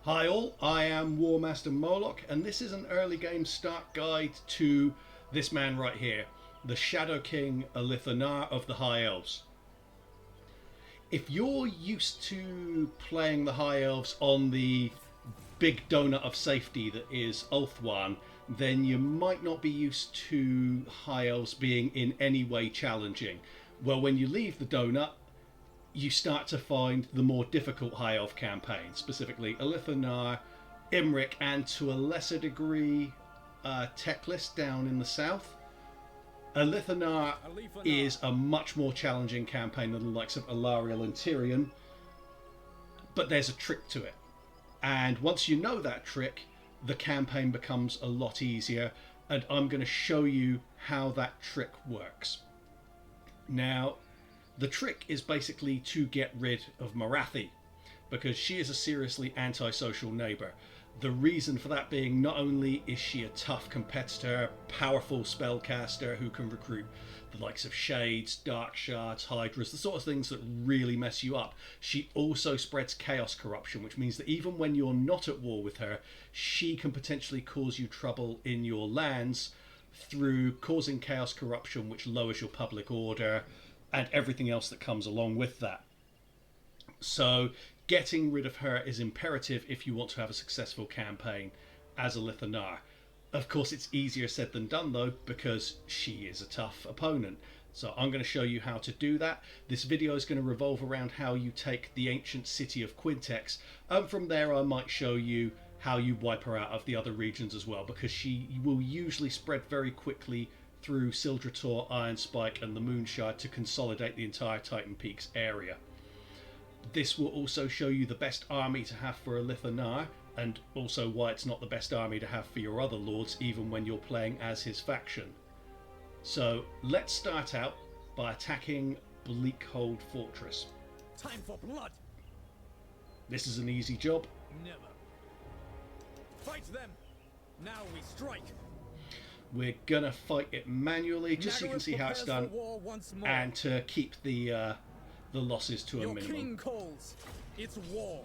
Hi all, I am War Master Moloch, and this is an early game start guide to this man right here, the Shadow King Alith Anar of the High Elves. If you're used to playing the High Elves on the big donut of safety that is Ulthuan, then you might not be used to High Elves being in any way challenging. Well, when you leave the donut, you start to find the more difficult High Elf campaign, specifically Alith Anar, Imric, and to a lesser degree Teclis down in the south. Alith Anar is a much more challenging campaign than the likes of Alariel and Tyrion, but there's a trick to it. And once you know that trick, the campaign becomes a lot easier, and I'm going to show you how that trick works. Now, the trick is basically to get rid of Morathi, because she is a seriously antisocial neighbour. The reason for that being, not only is she a tough competitor, powerful spellcaster who can recruit the likes of Shades, Dark Shards, Hydras, the sort of things that really mess you up, she also spreads chaos corruption, which means that even when you're not at war with her, she can potentially cause you trouble in your lands through causing chaos corruption, which lowers your public order and everything else that comes along with that. So getting rid of her is imperative if you want to have a successful campaign as Alith Anar. Of course, it's easier said than done though, because she is a tough opponent. So I'm going to show you how to do that. This video is going to revolve around how you take the ancient city of Quintex, and from there I might show you how you wipe her out of the other regions as well, because she will usually spread very quickly through Sildrator, Ironspike and the Moonshard to consolidate the entire Titan Peaks area. This will also show you the best army to have for Alith Anar, and also why it's not the best army to have for your other lords, even when you're playing as his faction. So let's start out by attacking Bleakhold Fortress. Time for blood. This is an easy job. Never. Fight them. Now we strike. We're gonna fight it manually, just so you can see how it's done, and to keep the losses to a minimum. Your king calls. It's war.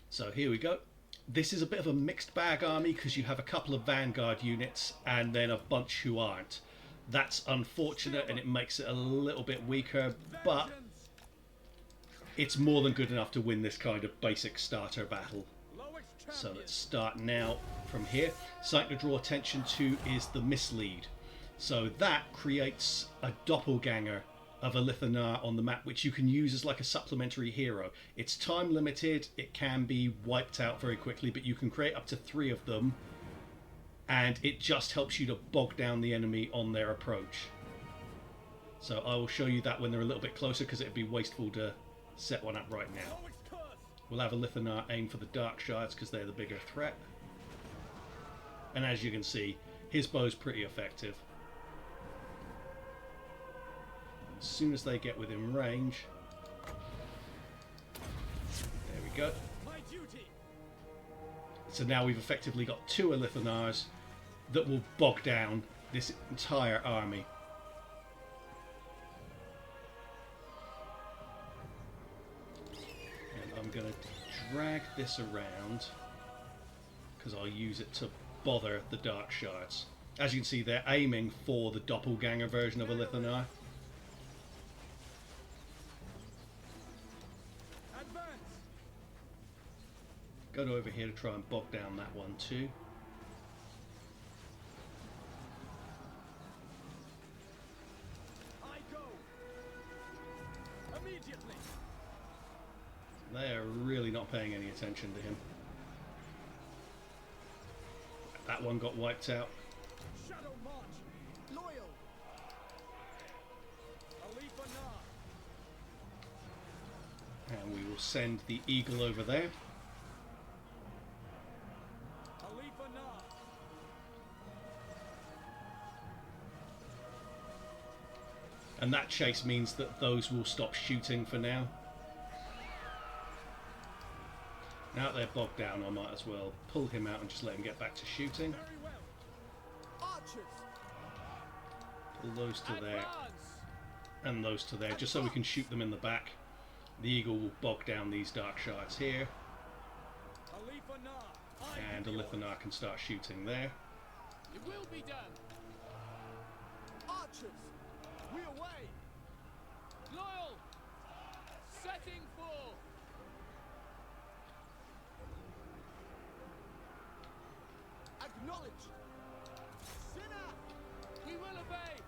So here we go. This is a bit of a mixed bag army, because you have a couple of vanguard units and then a bunch who aren't. That's unfortunate, and it makes it a little bit weaker, but it's more than good enough to win this kind of basic starter battle. So let's start now from here. Something to draw attention to is the mislead. So that creates a doppelganger of Alith Anar on the map, which you can use as like a supplementary hero. It's time limited, it can be wiped out very quickly, but you can create up to 3 of them, and it just helps you to bog down the enemy on their approach. So I will show you that when they're a little bit closer, because it'd be wasteful to set one up right now. We'll have Alith Anar aim for the Dark Shards because they're the bigger threat. And as you can see, his bow's pretty effective. As soon as they get within range... There we go. So now we've effectively got 2 Alith Anars that will bog down this entire army. I'm going to drag this around because I'll use it to bother the Dark Shards. As you can see, they're aiming for the doppelganger version of Alith Anar. Go over here to try and bog down that one too. I go. Immediately. They are really not paying any attention to him. That one got wiped out. Shadow March. Loyal. Alith Anar. And we will send the eagle over there. Alith Anar. And that chase means that those will stop shooting for now. Now that they're bogged down, I might as well pull him out and just let him get back to shooting. Very well. Archers. Pull those to there and those to there, just so we can shoot them in the back. The eagle will bog down these dark shards here, Alith Anar. and Alith Anar can start shooting there. It will be done. Archers, we away. Loyal. Setting full. Acknowledge. Sinner. We will obey.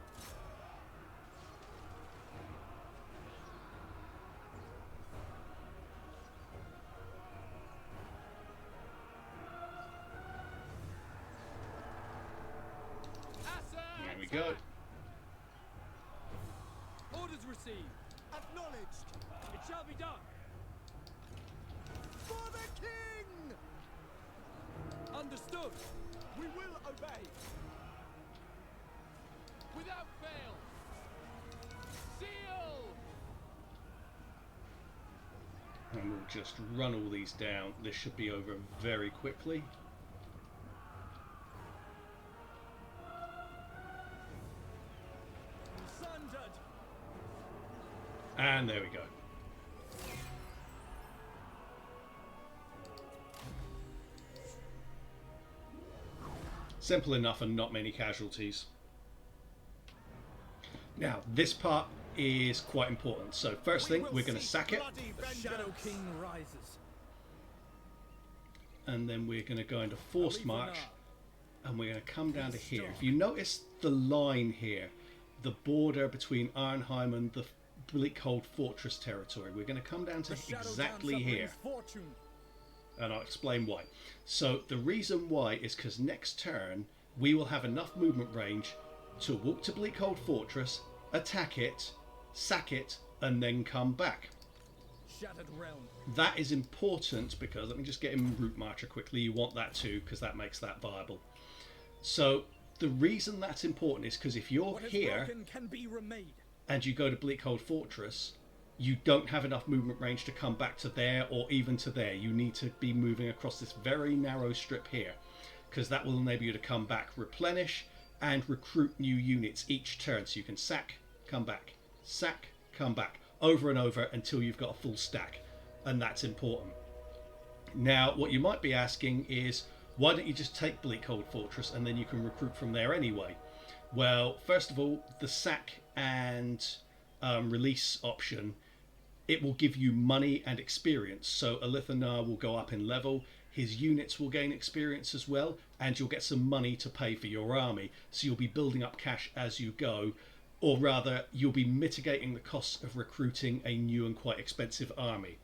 There we go. Orders received. Acknowledged. It shall be done. For the king! Understood. We will obey. Without fail. Seal! And we'll just run all these down. This should be over very quickly. Sundered. And there we go. Simple enough and not many casualties. Now, this part is quite important. So first thing, we're going to sack it. The Shadow King rises. And then we're going to go into forced march. And we're going to come down to here. If you notice the line here, the border between Arnheim and the Bleakhold Fortress territory, we're going to come down to exactly here. And I'll explain why. So the reason why is because next turn we will have enough movement range to walk to Bleakhold Fortress, attack it, sack it, and then come back. Shattered realm. That is important because, let me just get in Route Marcher quickly, you want that too because that makes that viable. So the reason that's important is because if you're here can be remade. and you go to Bleakhold Fortress, you don't have enough movement range to come back to there or even to there. You need to be moving across this very narrow strip here because that will enable you to come back, replenish, and recruit new units each turn. So you can sack, come back, over and over until you've got a full stack. And that's important. Now, what you might be asking is, why don't you just take Bleakhold Fortress and then you can recruit from there anyway? Well, first of all, the sack and release option, it will give you money and experience. So Alith Anar will go up in level, his units will gain experience as well, and you'll get some money to pay for your army. So you'll be building up cash as you go, or rather, you'll be mitigating the costs of recruiting a new and quite expensive army.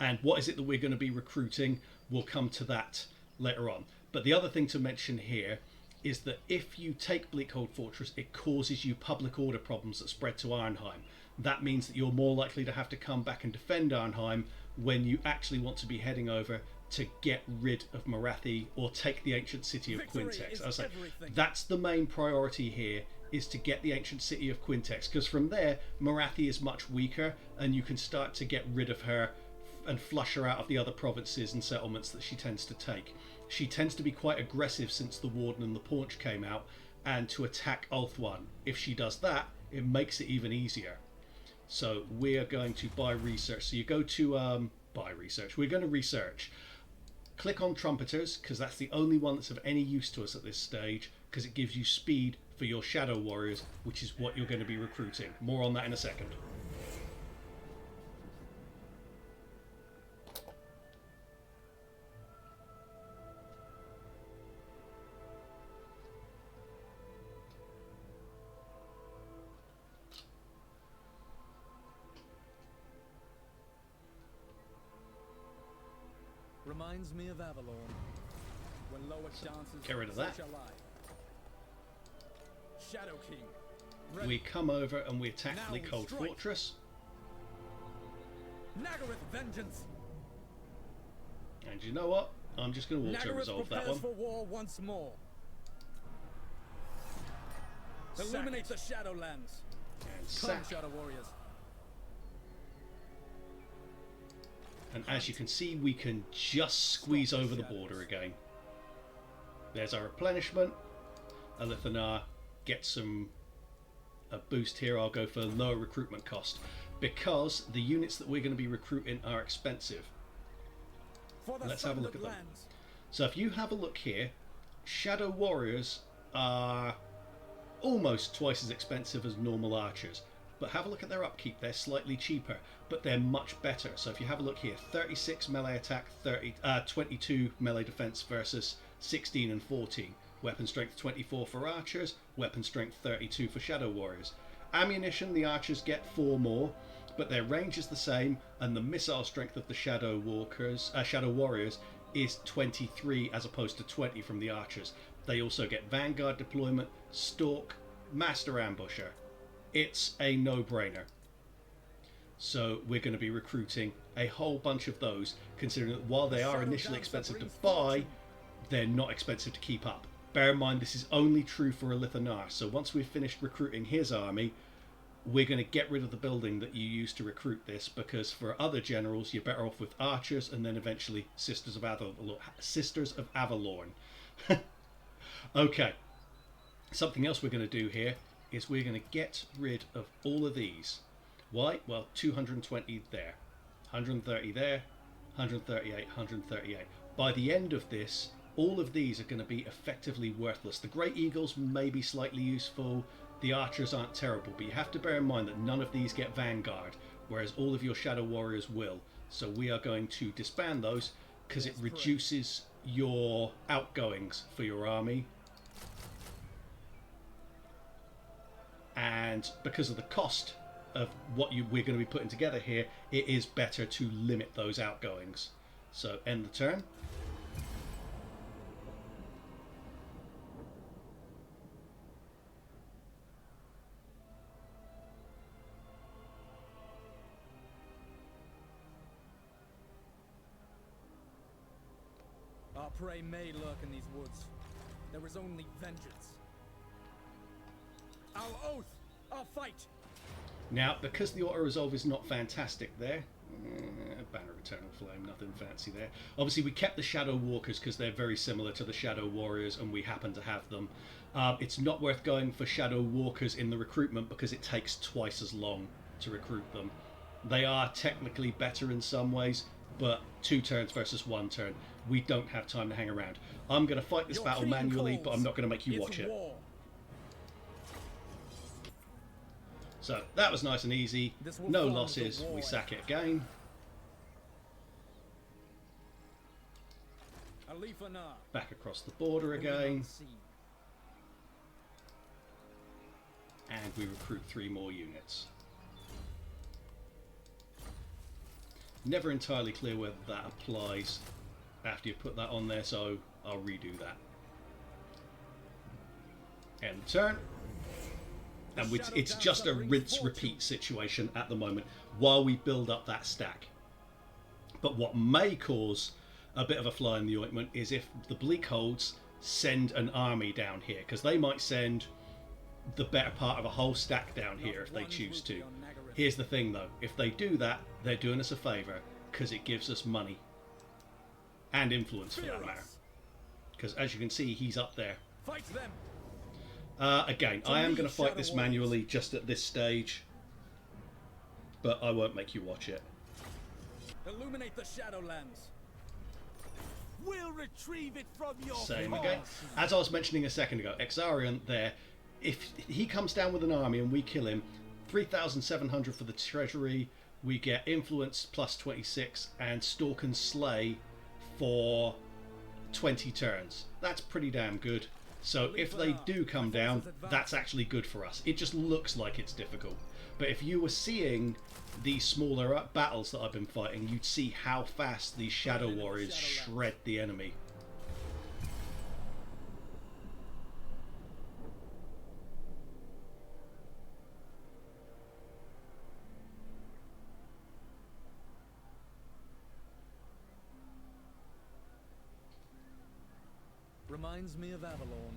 And what is it that we're going to be recruiting? We'll come to that later on. But the other thing to mention here is that if you take Bleakhold Fortress, it causes you public order problems that spread to Arnheim. That means that you're more likely to have to come back and defend Arnheim when you actually want to be heading over to get rid of Morathi or take the ancient city of Quintex. I was like, that's the main priority here, is to get the ancient city of Quintex, because from there Morathi is much weaker and you can start to get rid of her and flush her out of the other provinces and settlements that she tends to take. She tends to be quite aggressive since the Warden and the Paunch came out, and to attack Ulthuan. If she does that, it makes it even easier. So we're going to buy research. So you go to buy research. We're going to research. Click on Trumpeters, because that's the only one that's of any use to us at this stage, because it gives you speed for your Shadow Warriors, which is what you're going to be recruiting. More on that in a second. Reminds me of Avalon. When Loic dances, get rid of that. so shall I. Shadow King. Ready. We come over and we attack Now Bleakhold strike. Fortress. Nagaroth vengeance. And you know what? I'm just going to auto-resolve that one. For war once more. Sack Illuminate it. the Shadowlands. And Come, sack. Shadow Warriors. And as you can see, we can just squeeze over the border again. There's our replenishment. Alith Anar gets a boost here. I'll go for lower recruitment cost. because the units that we're going to be recruiting are expensive. For the Let's have a look at them. lands. So if you have a look here, Shadow Warriors are almost twice as expensive as normal archers. But have a look at their upkeep. They're slightly cheaper, but they're much better. So if you have a look here, 36 melee attack, 22 melee defense versus 16 and 14. Weapon strength 24 for archers, weapon strength 32 for Shadow Warriors. Ammunition, the archers get 4 more, but their range is the same, and the missile strength of the Shadow Warriors is 23 as opposed to 20 from the archers. They also get Vanguard deployment, Stalk, Master Ambusher. It's a no-brainer. So we're going to be recruiting a whole bunch of those, considering that while they are initially expensive to buy, they're not expensive to keep up. Bear in mind, this is only true for Alith Anar. So once we've finished recruiting his army, we're going to get rid of the building that you used to recruit this, because for other generals, you're better off with archers and then eventually Sisters of Avalorn. Okay. Something else we're going to do here is we're going to get rid of all of these. Why? Well, 220 there, 130 there, 138, 138. By the end of this, all of these are going to be effectively worthless. The Great Eagles may be slightly useful, the archers aren't terrible, but you have to bear in mind that none of these get Vanguard, whereas all of your Shadow Warriors will. So we are going to disband those because it reduces your outgoings for your army. And because of the cost of what we're going to be putting together here, it is better to limit those outgoings. So end the turn. Our prey may lurk in these woods. There is only vengeance. Our oath! Our fight! Now, because the auto-resolve is not fantastic there, Banner of Eternal Flame, nothing fancy there. Obviously, we kept the Shadow Walkers because they're very similar to the Shadow Warriors and we happen to have them. It's not worth going for Shadow Walkers in the recruitment because it takes twice as long to recruit them. They are technically better in some ways, but 2 turns versus 1 turn. We don't have time to hang around. I'm going to fight this battle manually, but I'm not going to make you watch it. So that was nice and easy. No losses. We sack it again. Alith Anar. Back across the border again. And we recruit 3 more units. Never entirely clear whether that applies after you put that on there, so I'll redo that. End turn. And it's just a rinse-repeat situation at the moment while we build up that stack. But what may cause a bit of a fly in the ointment is if the Bleakholds send an army down here, because they might send the better part of a whole stack down here if they choose to. Here's the thing though, if they do that, they're doing us a favour, because it gives us money. And influence for that matter. Because as you can see, he's up there. Fight them. Again, I am going to fight this manually just at this stage, but I won't make you watch it. Illuminate the Shadowlands. We'll retrieve it from your Same paws. again. As I was mentioning a second ago, Exarion there, if he comes down with an army and we kill him, 3,700 for the treasury, we get influence plus 26 and stalk and slay for 20 turns. That's pretty damn good. So if they do come down, that's actually good for us. It just looks like it's difficult. But if you were seeing these smaller battles that I've been fighting, you'd see how fast these Shadow Warriors shred the enemy. Reminds me of Avalorn.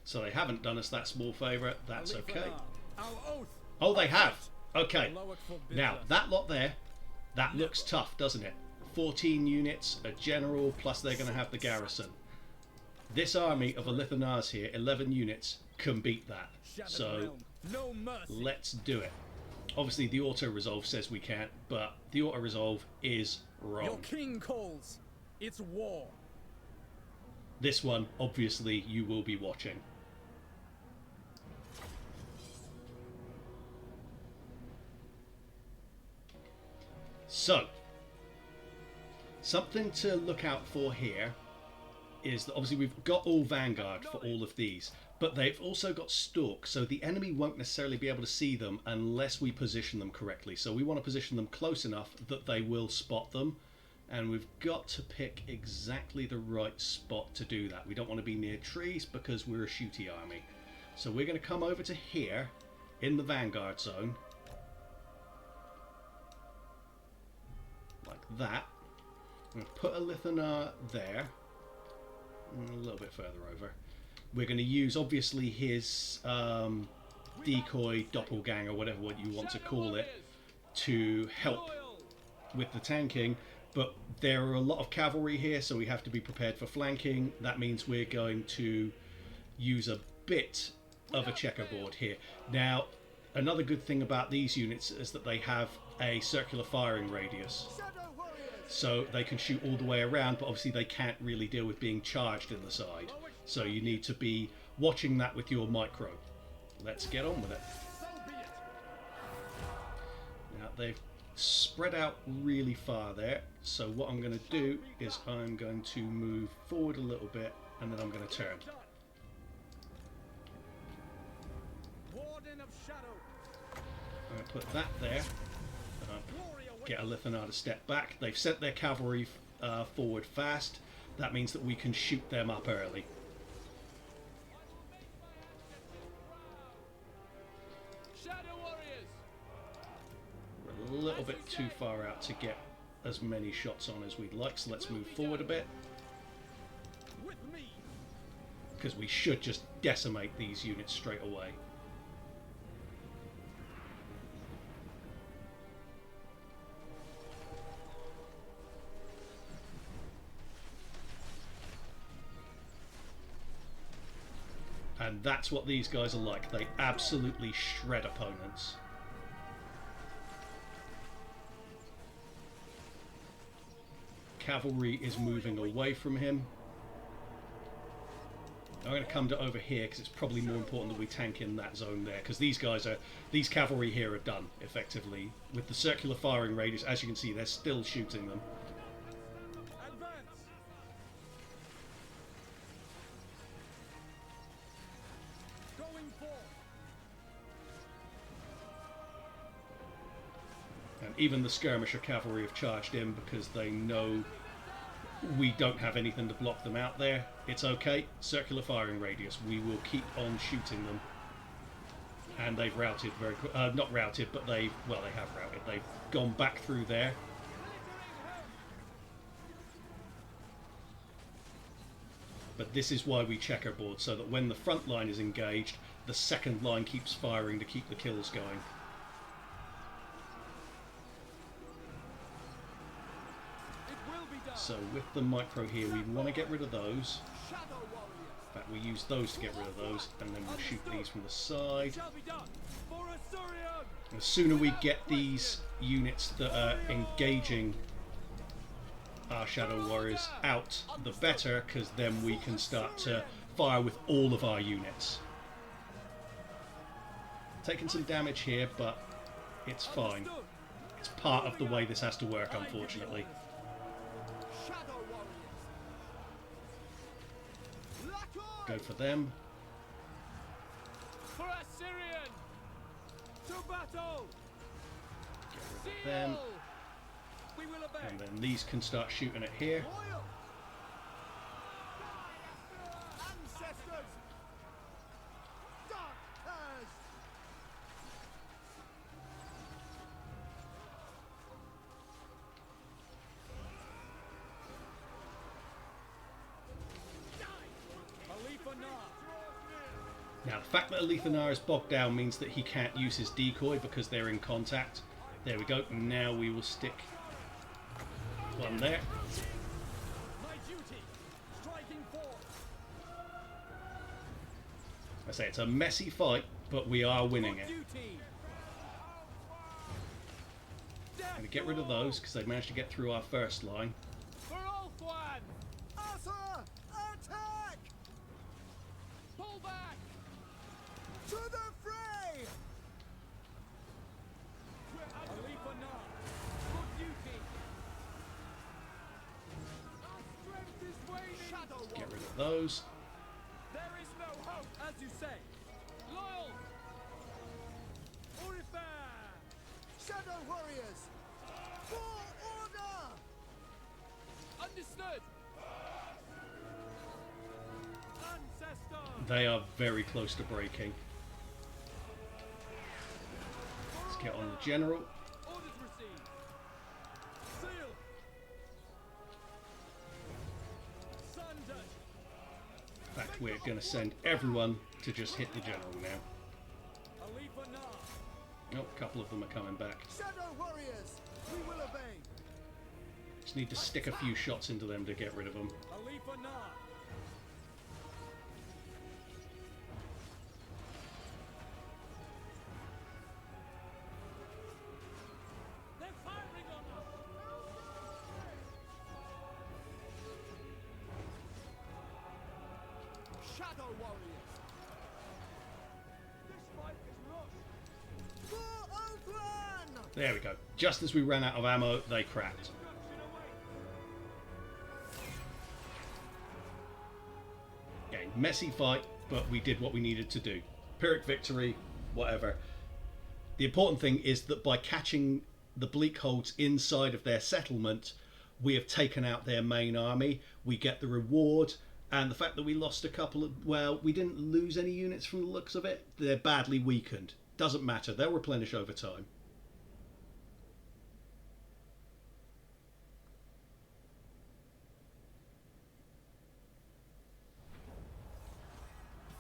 So they haven't done us that small favour. That's okay. Our oath. Oh, they have. Okay. Now, that lot there, that looks tough, doesn't it? 14 units, a general, plus they're going to have the garrison. This army of Alith Anar's here, 11 units, can beat that. Shattered So realm, no mercy. let's do it. Obviously the auto-resolve says we can't, but the auto-resolve is Your wrong. king calls. It's war. This one, obviously, you will be watching. So, something to look out for here is that obviously we've got all Vanguard for all of these, but they've also got Stalk, so the enemy won't necessarily be able to see them unless we position them correctly. So we want to position them close enough that they will spot them, and we've got to pick exactly the right spot to do that. We don't want to be near trees because we're a shooty army. So we're going to come over to here in the Vanguard zone, like that. I'm going to put Alith Anar there, and a little bit further over. We're going to use obviously his decoy, doppelganger, whatever what you want to call it, to help with the tanking. But there are a lot of cavalry here, so we have to be prepared for flanking. That means we're going to use a bit of a checkerboard here. Now, another good thing about these units is that they have a circular firing radius. So they can shoot all the way around, but obviously they can't really deal with being charged in the side. So you need to be watching that with your micro. Let's get on with it. Now they've spread out really far there, so what I'm going to do is I'm going to move forward a little bit and then I'm going to turn. I'm going to put that there. Get Alith Anar to step back. They've sent their cavalry forward fast. That means that we can shoot them up early. We're a little bit too far out to get as many shots on as we'd like, so let's move forward a bit. Because we should just decimate these units straight away. And that's what these guys are like. They absolutely shred opponents. Cavalry is moving away from him. I'm going to come to over here because it's probably more important that we tank in that zone there, because these cavalry here are done effectively with the circular firing radius. As you can see, they're still shooting them. And even the skirmisher cavalry have charged in because they know we don't have anything to block them out there. It's okay. Circular firing radius. We will keep on shooting them. And they've routed very not routed, but they have routed. They've gone back through there. But this is why we checkerboard, so that when the front line is engaged, the second line keeps firing to keep the kills going. So with the micro here, we want to get rid of those. In fact, we use those to get rid of those, and then we'll shoot these from the side. The sooner we get these units that are engaging our Shadow Warriors out, the better, because then we can start to fire with all of our units. Taking some damage here, but it's fine. It's part of the way this has to work, unfortunately. Go for them. For Assyrian! To battle! Get rid of them. We will obey. And then these can start shooting it here. Ancestors! Dark Curse! Alith Anar! Now, the fact that Alith Anar is bogged down means that he can't use his decoy because they're in contact. There we go. Now we will stick one there. My duty, striking forth. I say it's a messy fight, but we are winning it. I'm going to get rid of those because they managed to get through our first line. For Ulthuan! Arthur! Attack! Pull back! To the fray! Alith Anar! For duty! Our strength is waning! Shadow Get rid of those. There is no hope, as you say. Loyal! Orifar! Shadow warriors! For order! Understood! Ancestor! They are very close to breaking. Let's get on the general. Orders received! Seal! Sundered! In fact, we're going to send everyone to just hit the general now. Alith Anar! Oh, a couple of them are coming back. Shadow warriors! We will obey! Just need to stick a few shots into them to get rid of them. Alith Anar! They're firing on us! Shadow warriors! This fight is lost! For Ulthuan! There we go. Just as we ran out of ammo, they cracked. Again, messy fight, but we did what we needed to do. Pyrrhic victory, whatever. The important thing is that by catching the Bleakholds inside of their settlement, we have taken out their main army. We get the reward, and the fact that we lost a couple of... Well, we didn't lose any units from the looks of it. They're badly weakened. Doesn't matter. They'll replenish over time.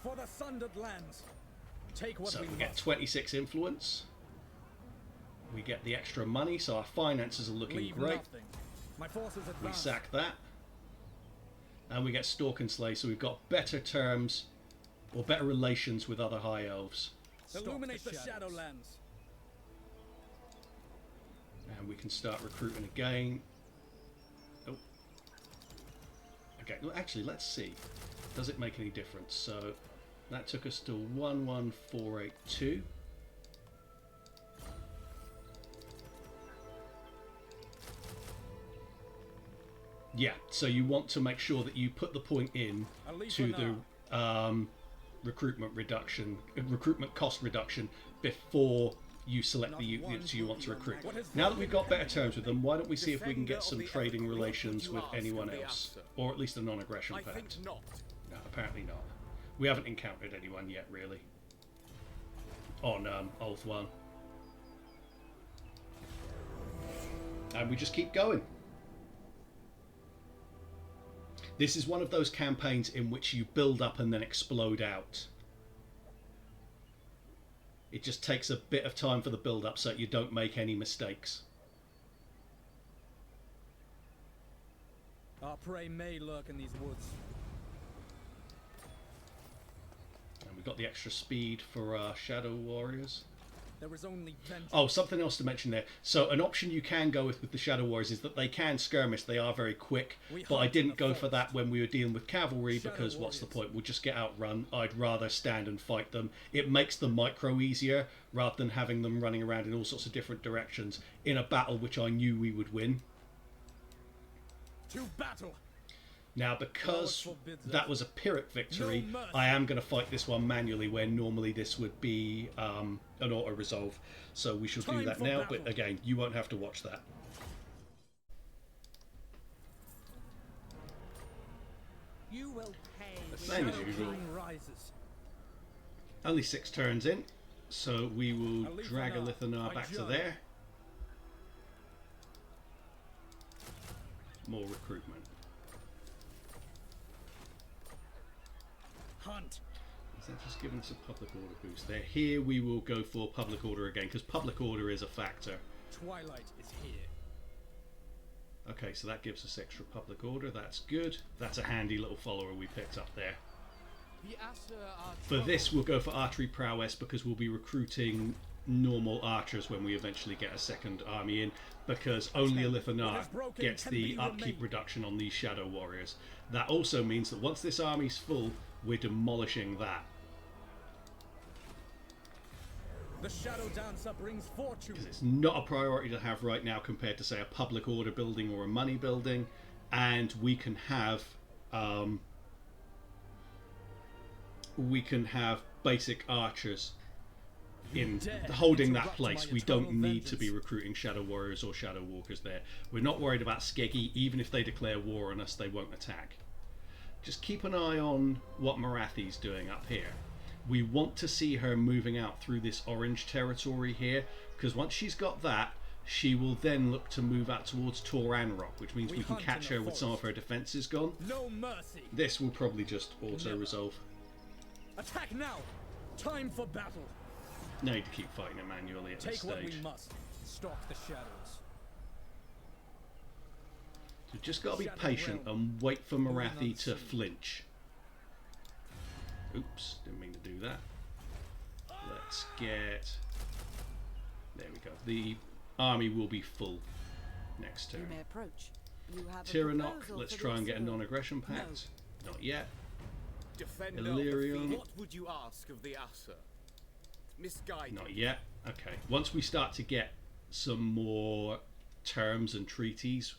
For the sundered lands. Take what So we we get must. 26 influence. We get the extra money, so our finances are looking Leave great. nothing. My forces We advance. sack that. And we get Stalk and Slay, so we've got better terms, or better relations with other High Elves. Illuminate the Shadowlands. And we can start recruiting again. Oh. Okay, well, actually, let's see. Does it make any difference? So, that took us to 11482. Yeah, so you want to make sure that you put the point in to the recruitment cost reduction before you select the units you want to recruit. Now that we've got better terms with them, why don't we see if we can get some trading relations with anyone else, or at least a non-aggression pact? No, apparently not. We haven't encountered anyone yet, really. On Ulthuan. And we just keep going. This is one of those campaigns in which you build up and then explode out. It just takes a bit of time for the build up so you don't make any mistakes. Our prey may lurk in these woods. And we've got the extra speed for our Shadow Warriors. There is only vengeance. Oh, something else to mention there. So an option you can go with the Shadow Warriors is that they can skirmish. They are very quick. But I didn't go for that when we were dealing with cavalry because what's the point? We'll just get outrun. I'd rather stand and fight them. It makes the micro easier rather than having them running around in all sorts of different directions in a battle which I knew we would win. To battle. Now, because that was a Pyrrhic victory, I am going to fight this one manually, where normally this would be an auto-resolve. So we shall do that now, but again, you won't have to watch that. You will pay. Same as usual. Only 6 turns in, so we will drag Alith Anar back to there. More recruitment. Hunt. Is that just giving us a public order boost there? Here we will go for public order again, because public order is a factor. Twilight is here. Okay, so that gives us extra public order. That's good. That's a handy little follower we picked up there. The Aster are For this, we'll go for archery prowess because we'll be recruiting normal archers when we eventually get a second army in, because only Alith Anar gets the upkeep reduction on these shadow warriors. That also means that once this army's full, we're demolishing that. The Shadow Dancer brings fortune. Because it's not a priority to have right now compared to, say, a public order building or a money building, and we can have basic archers in holding that place. We don't need to be recruiting shadow warriors or shadow walkers there. We're not worried about Skeggy. Even if they declare war on us, they won't attack. Just keep an eye on what Morathi's doing up here. We want to see her moving out through this orange territory here, because once she's got that, she will then look to move out towards Totalwar, which means we can catch her with some of her defences gone. No mercy. This will probably just auto-resolve. Attack now! Time for battle. No need to keep fighting it manually at this Take what stage. we must. Stalk the shadows. So just got to be patient and wait for Morathi to flinch. Oops, didn't mean to do that. Let's get... There we go. The army will be full next turn. You may approach. You have a Tiranoc, proposal let's for try the and get a Asura. non-aggression pact. Not yet. Defender Illyrium. of the field. What would you ask of the Aster? Misguided. Not yet. Okay. Once we start to get some more terms and treaties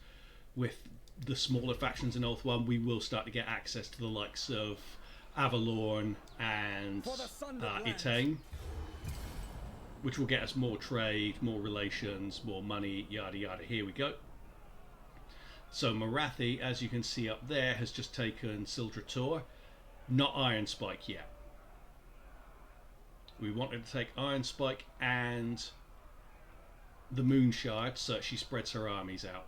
with the smaller factions in Oath 1, we will start to get access to the likes of Avalorn and Etain, which will get us more trade, more relations, more money, yada yada. Here we go. So Morathi, as you can see up there, has just taken Sildra Tor. Not Iron Spike yet. We wanted to take Iron Spike and the Moon Shard so she spreads her armies out.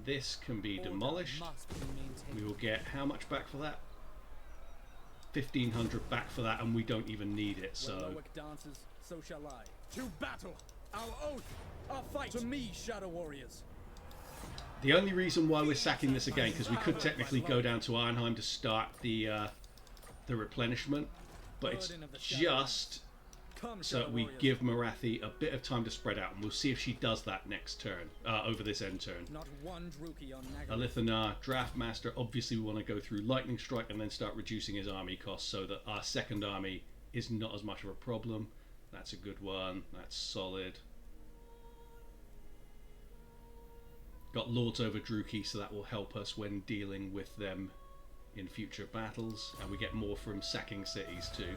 This can be demolished. We will get how much back for that? 1,500 back for that, and we don't even need it. So Loic dances, so shall I. To battle! Our oath! Our fight! To me, shadow warriors! the only reason why we're sacking this again, because we could technically go down to Ironheim to start the replenishment, but it's just so that we give Morathi a bit of time to spread out, and we'll see if she does that next turn, over this end turn. Not one Druki on Alith Anar, Draftmaster. Obviously we want to go through Lightning Strike and then start reducing his army costs so that our second army is not as much of a problem. That's a good one. That's solid. Got Lords over Druki, so that will help us when dealing with them in future battles, and we get more from sacking cities too.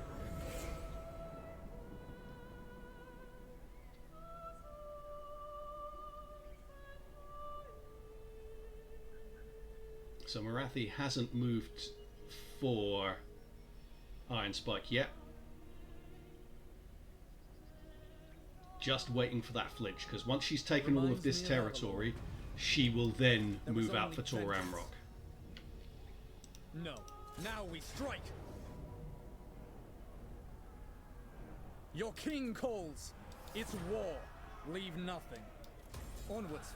So Morathi hasn't moved for Iron Spike yet. Just waiting for that flinch, because once she's taken all of this territory, she will then move out for Tor Amrock. No. Now we strike! Your king calls. It's war. Leave nothing. Onwards.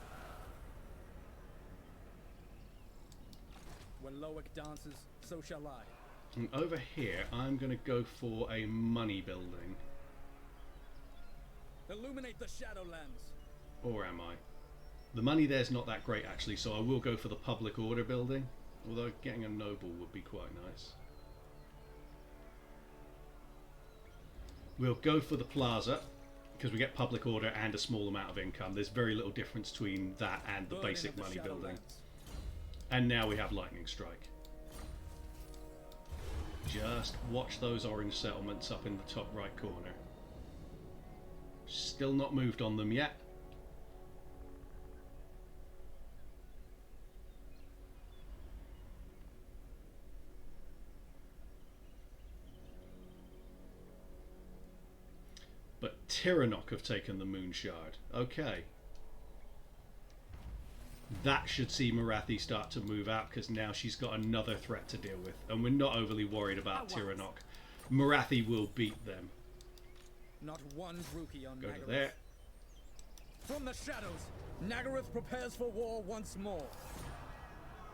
When Loic dances, so shall I. And over here, I'm going to go for a money building. Illuminate the Shadowlands. Or am I? The money there's not that great actually, so I will go for the public order building. Although getting a noble would be quite nice. We'll go for the plaza, because we get public order and a small amount of income. There's very little difference between that and the basic money building. And now we have Lightning Strike. Just watch those orange settlements up in the top right corner. Still not moved on them yet. But Tiranoc have taken the Moon Shard. Okay. That should see Morathi start to move out, because now she's got another threat to deal with. And we're not overly worried about Tiranoc. Morathi will beat them. Not one Druki on Go Nagaroth. to there. From the shadows, Nagaroth prepares for war once more.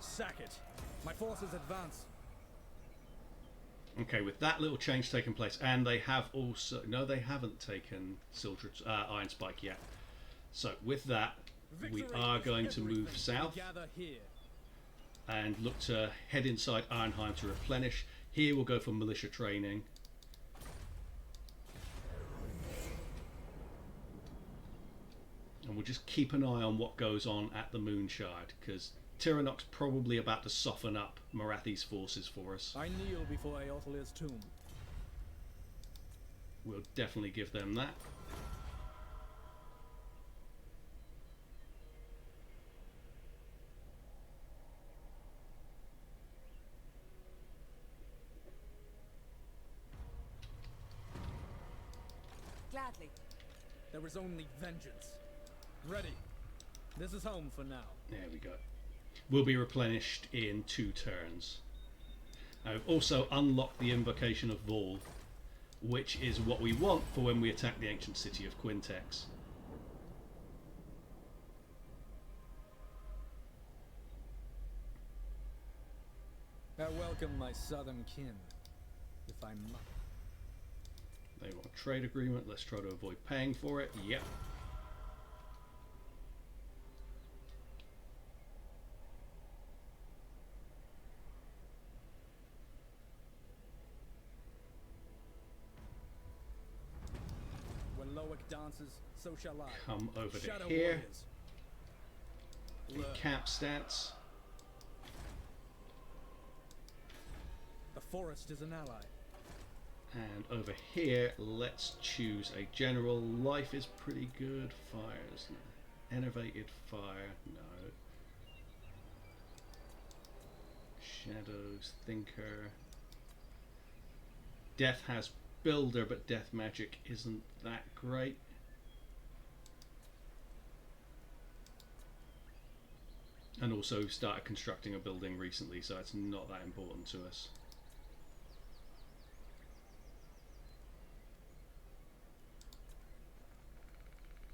Sack it. My forces advance. Okay, with that little change taking place, and they have also... No, they haven't taken Iron Spike yet. So with that, we are going to move south and look to head inside Arnheim to replenish. Here we'll go for militia training. And we'll just keep an eye on what goes on at the Moonshard, because Tyrannoc's probably about to soften up Morathi's forces for us. I kneel before Eothilir's tomb. We'll definitely give them that. Gladly. There is only vengeance. Ready. This is home for now. There we go. Will be replenished in 2 turns. I've also unlocked the invocation of Vol, which is what we want for when we attack the ancient city of Quintex. I welcome my southern kin, if I must. They want a trade agreement. Let's try to avoid paying for it. Yep. When Loic dances, so shall I. Come over to Shadow here. warriors. The cap stats. The forest is an ally. And over here, let's choose a general. Life is pretty good. Fires, no. Enervated fire, no. Shadows, thinker. Death has builder, but death magic isn't that great. And also started constructing a building recently, so it's not that important to us.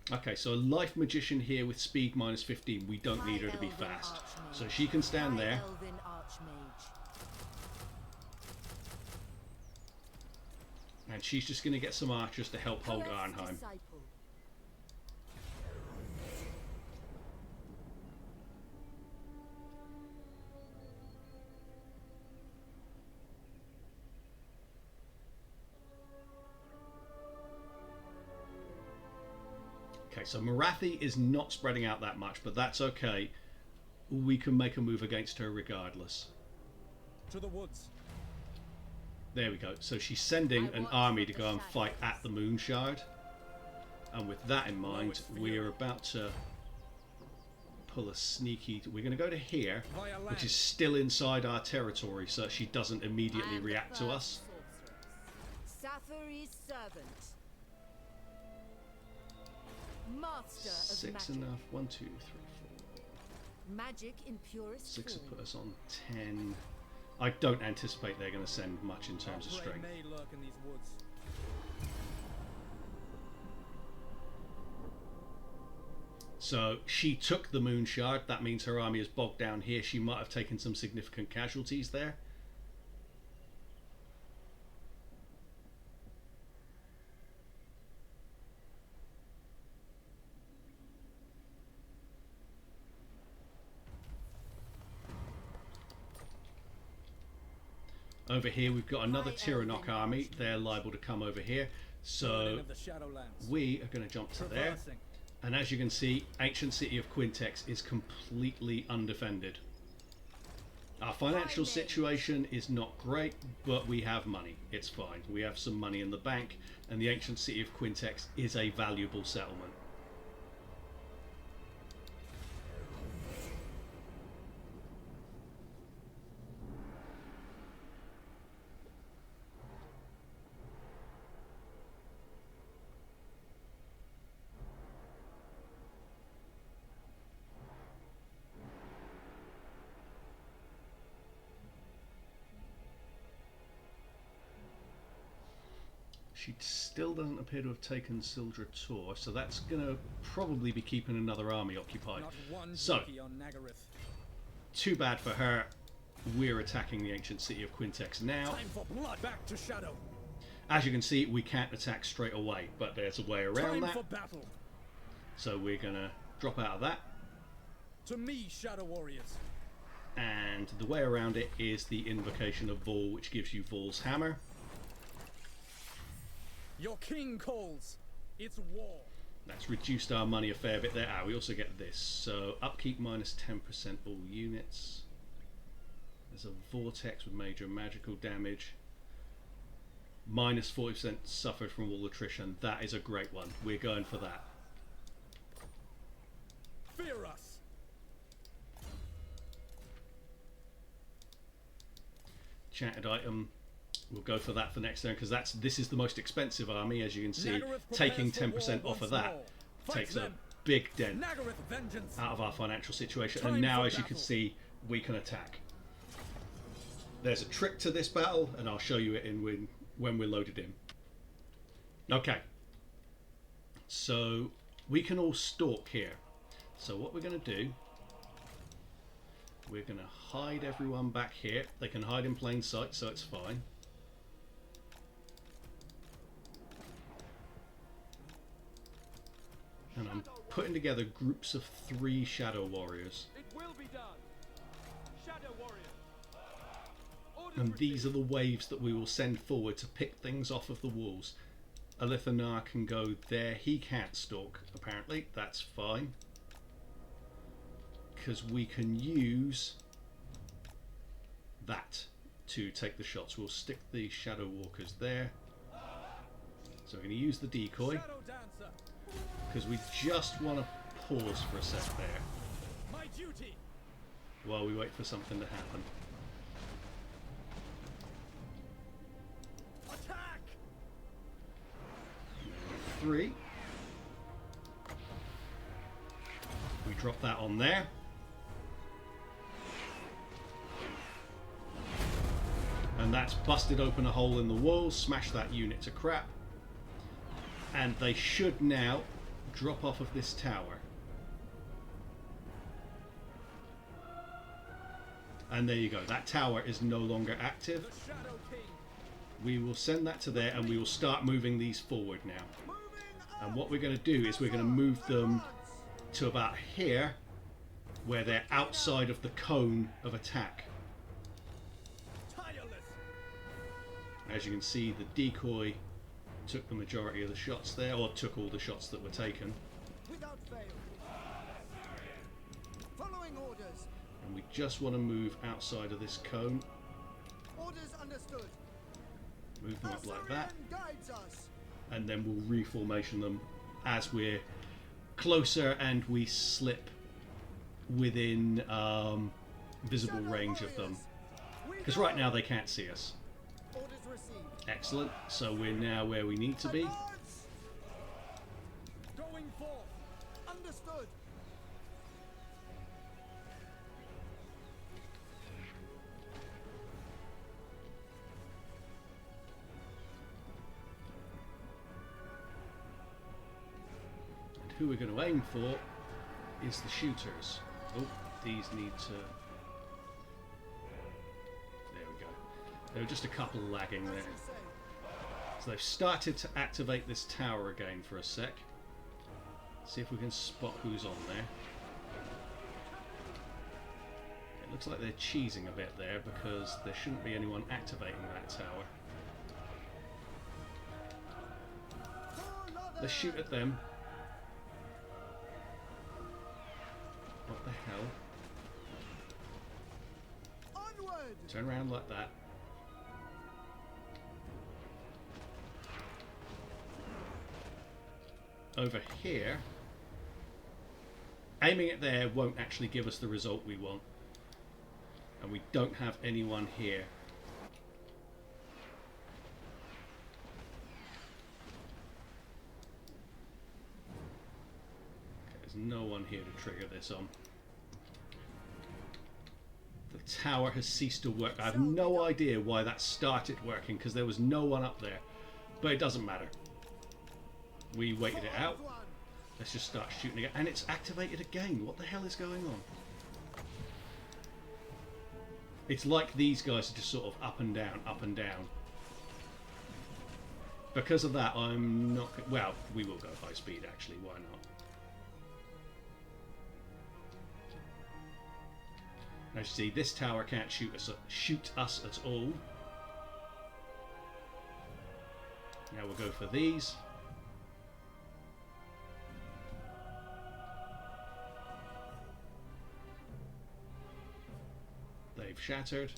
Okay, so a life magician here with speed -15. We don't need her to be fast, so she can stand there. And she's just going to get some archers to help hold Arnheim. Okay, so Morathi is not spreading out that much, but that's okay. We can make a move against her regardless. To the woods. There we go. So she's sending an army to go and fight at the Moonshard. And with that in mind, we're about to pull a sneaky... We're going to go to here, which is still inside our territory, so that she doesn't immediately react to us. Safary's servant. Master of 6 magic. enough. 1, 2, 3, 4. Magic in purest 6 will form. put us on 10. I don't anticipate they're going to send much in terms of Our prey strength. may lurk in these woods. So she took the Moonshard. That means her army is bogged down here. She might have taken some significant casualties there. Over here we've got another Tyrannoc army. They're liable to come over here. So Of the Shadowlands. we are going to jump to there. Traversing. And as you can see, ancient city of Quintex is completely undefended. Our financial situation is not great, but we have money. It's fine. We have some money in the bank, and the ancient city of Quintex is a valuable settlement. She still doesn't appear to have taken Sildra Tor, so that's going to probably be keeping another army occupied. Not one So, Yuki on Nagaryth. Too bad for her. We're attacking the ancient city of Quintex now. Time for blood. Back to Shadow. As you can see, we can't attack straight away, but there's a way around Time that. for battle. So we're going to drop out of that. To me, Shadow Warriors. And the way around it is the invocation of Vol, which gives you Vol's hammer. Your king calls. It's war. That's reduced our money a fair bit there. We also get this. So upkeep minus 10% all units. There's a vortex with major magical damage. Minus 40% suffered from all attrition. That is a great one. We're going for that. Fear us. Chatted item. We'll go for that for next turn because this is the most expensive army, as you can see. Nagaroth Taking prepares for 10% war off of once that more. takes Fight a them. big dent Nagaroth vengeance. out of our financial situation. Time And now, for as you can battle. see, we can attack. There's a trick to this battle, and I'll show you it when we're loaded in. Okay. So we can all stalk here. So what we're going to do, we're going to hide everyone back here. They can hide in plain sight, so it's fine. And I'm putting together groups of 3 Shadow Warriors. It will be done. Shadow Warrior. Orders And these are received. the waves that we will send forward to pick things off of the walls. Alith Anar can go there. He can't stalk, apparently. That's fine. Because we can use that to take the shots. We'll stick the Shadow Walkers there. So we're going to use the decoy. Shadow Dancer. Because we just want to pause for a sec there. My duty. While we wait for something to happen. Attack. 3. We drop that on there. And that's busted open a hole in the wall, smashed that unit to crap. And they should now drop off of this tower. And there you go, that tower is no longer active. The Shadow King. We will send that to there and we will start moving these forward now. And what we're going to do is we're going to move them to about here, where they're outside of the cone of attack. Tireless. As you can see, the decoy took the majority of the shots there, or took all the shots that were taken. Without fail. Following orders. And we just want to move outside of this cone. Orders understood. Move them up like that. Guides us. And then we'll reformation them as we're closer and we slip within visible range of them. Because right now they can't see us. Orders received. Excellent. So we're now where we need to be. Advance. Going forth. Understood. And who we're going to aim for is the shooters. Oh, these need to... There we go. There were just a couple lagging there. As you say. So they've started to activate this tower again for a sec. See if we can spot who's on there. It looks like they're cheesing a bit there because there shouldn't be anyone activating that tower. Let's shoot at them. What the hell? Onward. Turn around like that. Over here, aiming it there won't actually give us the result we want. And we don't have anyone here. Okay, there's no one here to trigger this on. The tower has ceased to work. I have no idea why that started working because there was no one up there. But it doesn't matter. We waited it out. One. Let's just start shooting again. And it's activated again. What the hell is going on? It's like these guys are just sort of up and down, up and down. Because of that, I'm not... Well, we will go high speed, actually. Why not? As you see, this tower can't shoot us at all. Now we'll go for these. They've shattered.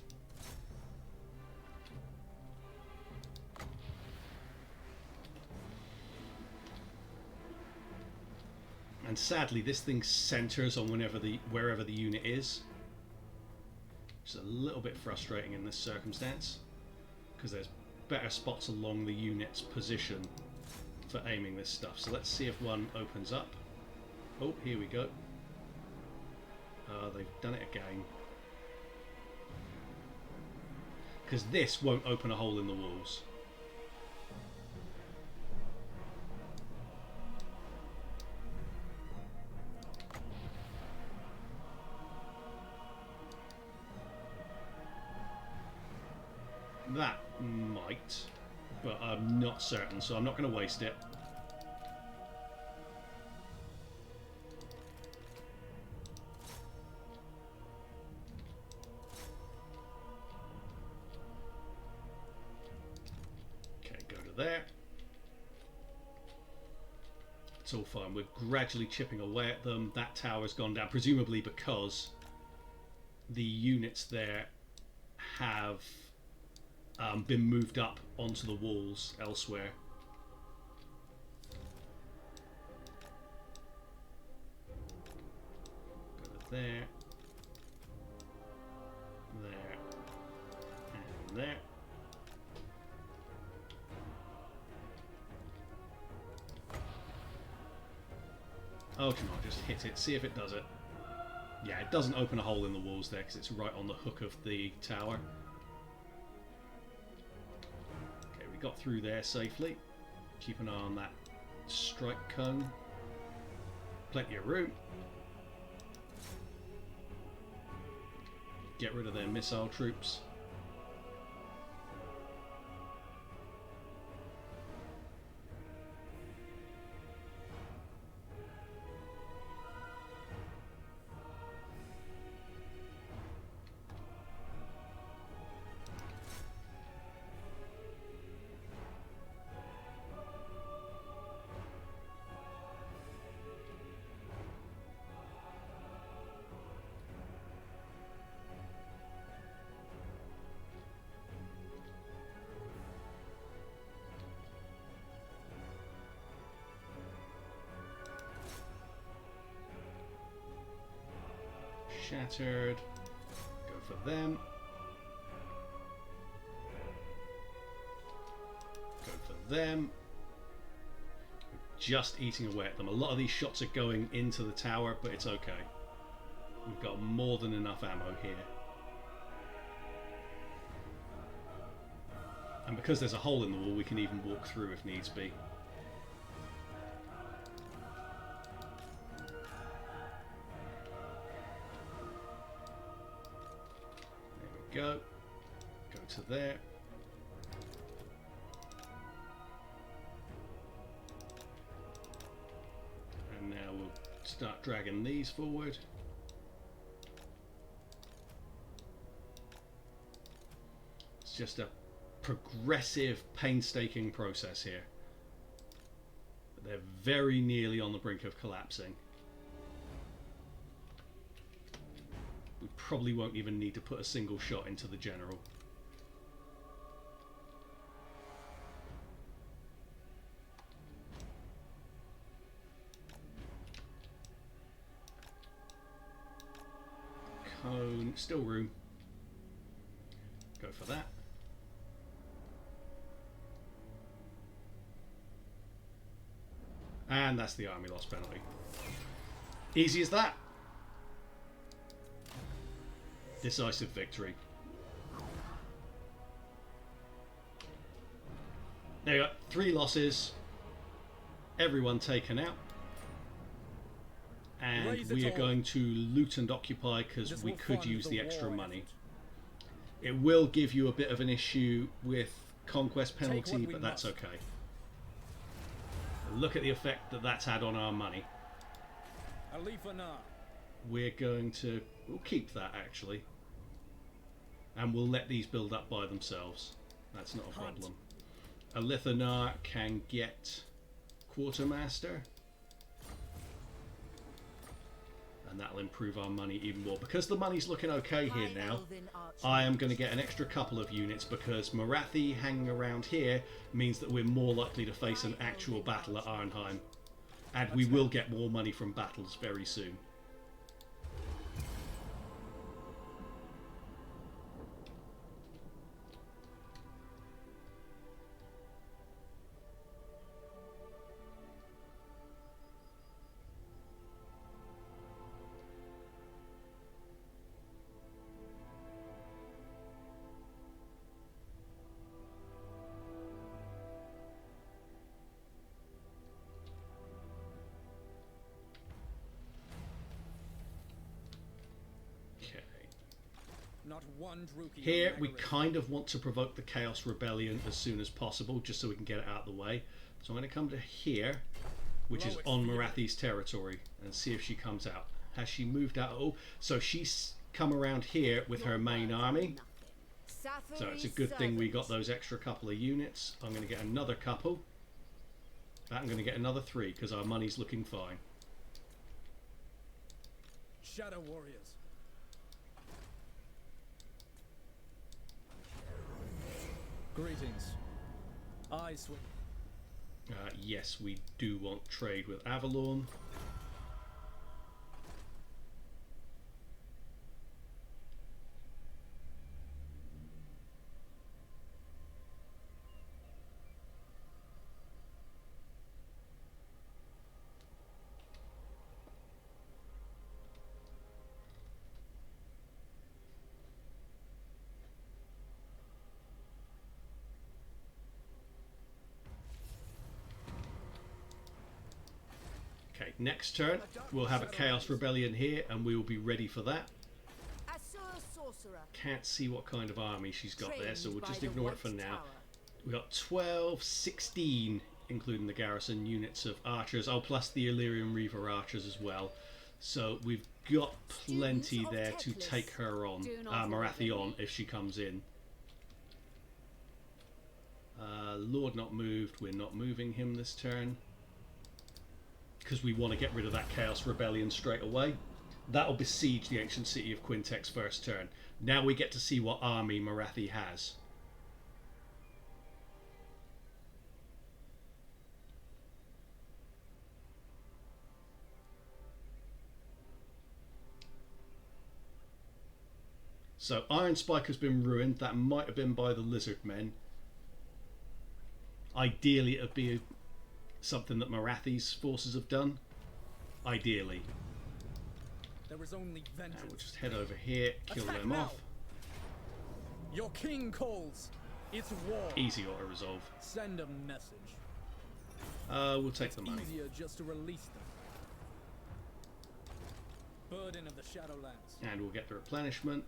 And sadly, this thing centers on wherever the unit is. It's a little bit frustrating in this circumstance, because there's better spots along the unit's position for aiming this stuff. So let's see if one opens up. Oh, here we go. They've done it again. Because this won't open a hole in the walls. That might, but I'm not certain, so I'm not going to waste it. Okay, go to there. It's all fine. We're gradually chipping away at them. That tower's gone down, presumably because the units there have been moved up onto the walls elsewhere. Go to there, there, and there. Oh, come on, just hit it, see if it does it. Yeah, it doesn't open a hole in the walls there because it's right on the hook of the tower. Got through there safely. Keep an eye on that strike cone. Plenty of room. Get rid of their missile troops. Shattered. Go for them. Go for them. Just eating away at them. A lot of these shots are going into the tower, but it's okay. We've got more than enough ammo here. And because there's a hole in the wall, we can even walk through if needs be. Go to there. And now we'll start dragging these forward. It's just a progressive, painstaking process here. But they're very nearly on the brink of collapsing. We probably won't even need to put a single shot into the general. Cone, still room. Go for that. And that's the army loss penalty. Easy as that. Decisive victory. There you go. 3 losses. Everyone taken out. And we are going to loot and occupy because we could use the extra money. It will give you a bit of an issue with conquest what penalty, we but that's must. okay. Look at the effect that that's had on our money. Alith Anar. We'll keep that actually. And we'll let these build up by themselves. That's not a problem. Alith Anar can get quartermaster. And that'll improve our money even more. Because the money's looking okay here now, I am going to get an extra couple of units because Morathi hanging around here means that we're more likely to face an actual battle at Arnheim. And we will get more money from battles very soon. Not one Druki. Here, we kind of want to provoke the Chaos Rebellion as soon as possible, just so we can get it out of the way. So I'm going to come to here, which is on Morathi's territory, and see if she comes out. Has she moved out at all? So she's come around here with her main army. So it's a good thing we got those extra couple of units. I'm going to get another couple. I'm going to get another 3, because our money's looking fine. Shadow warriors. Greetings. I swear. Yes, we do want trade with Avalon. Okay, next turn we'll have a Chaos Rebellion here and we will be ready for that. Can't see what kind of army she's got there, so we'll just ignore it for now. We've got 12, 16, including the garrison units of archers. Oh, plus the Illyrian Reaver archers as well. So we've got plenty there to take her on, Morathi on, if she comes in. Lord not moved. We're not moving him this turn, because we want to get rid of that Chaos Rebellion straight away. That'll besiege the ancient city of Quintex first turn. Now we get to see what army Morathi has. So Iron Spike has been ruined. That might have been by the lizard men. Ideally it would be something that Morathi's forces have done. Ideally. There was only vengeance. And we'll just head over here, kill Attack them now. off. Your king calls. It's war. Easy auto resolve. Send a message. We'll take the money. Easier just to release them. Burden of the Shadowlands. And we'll get the replenishment.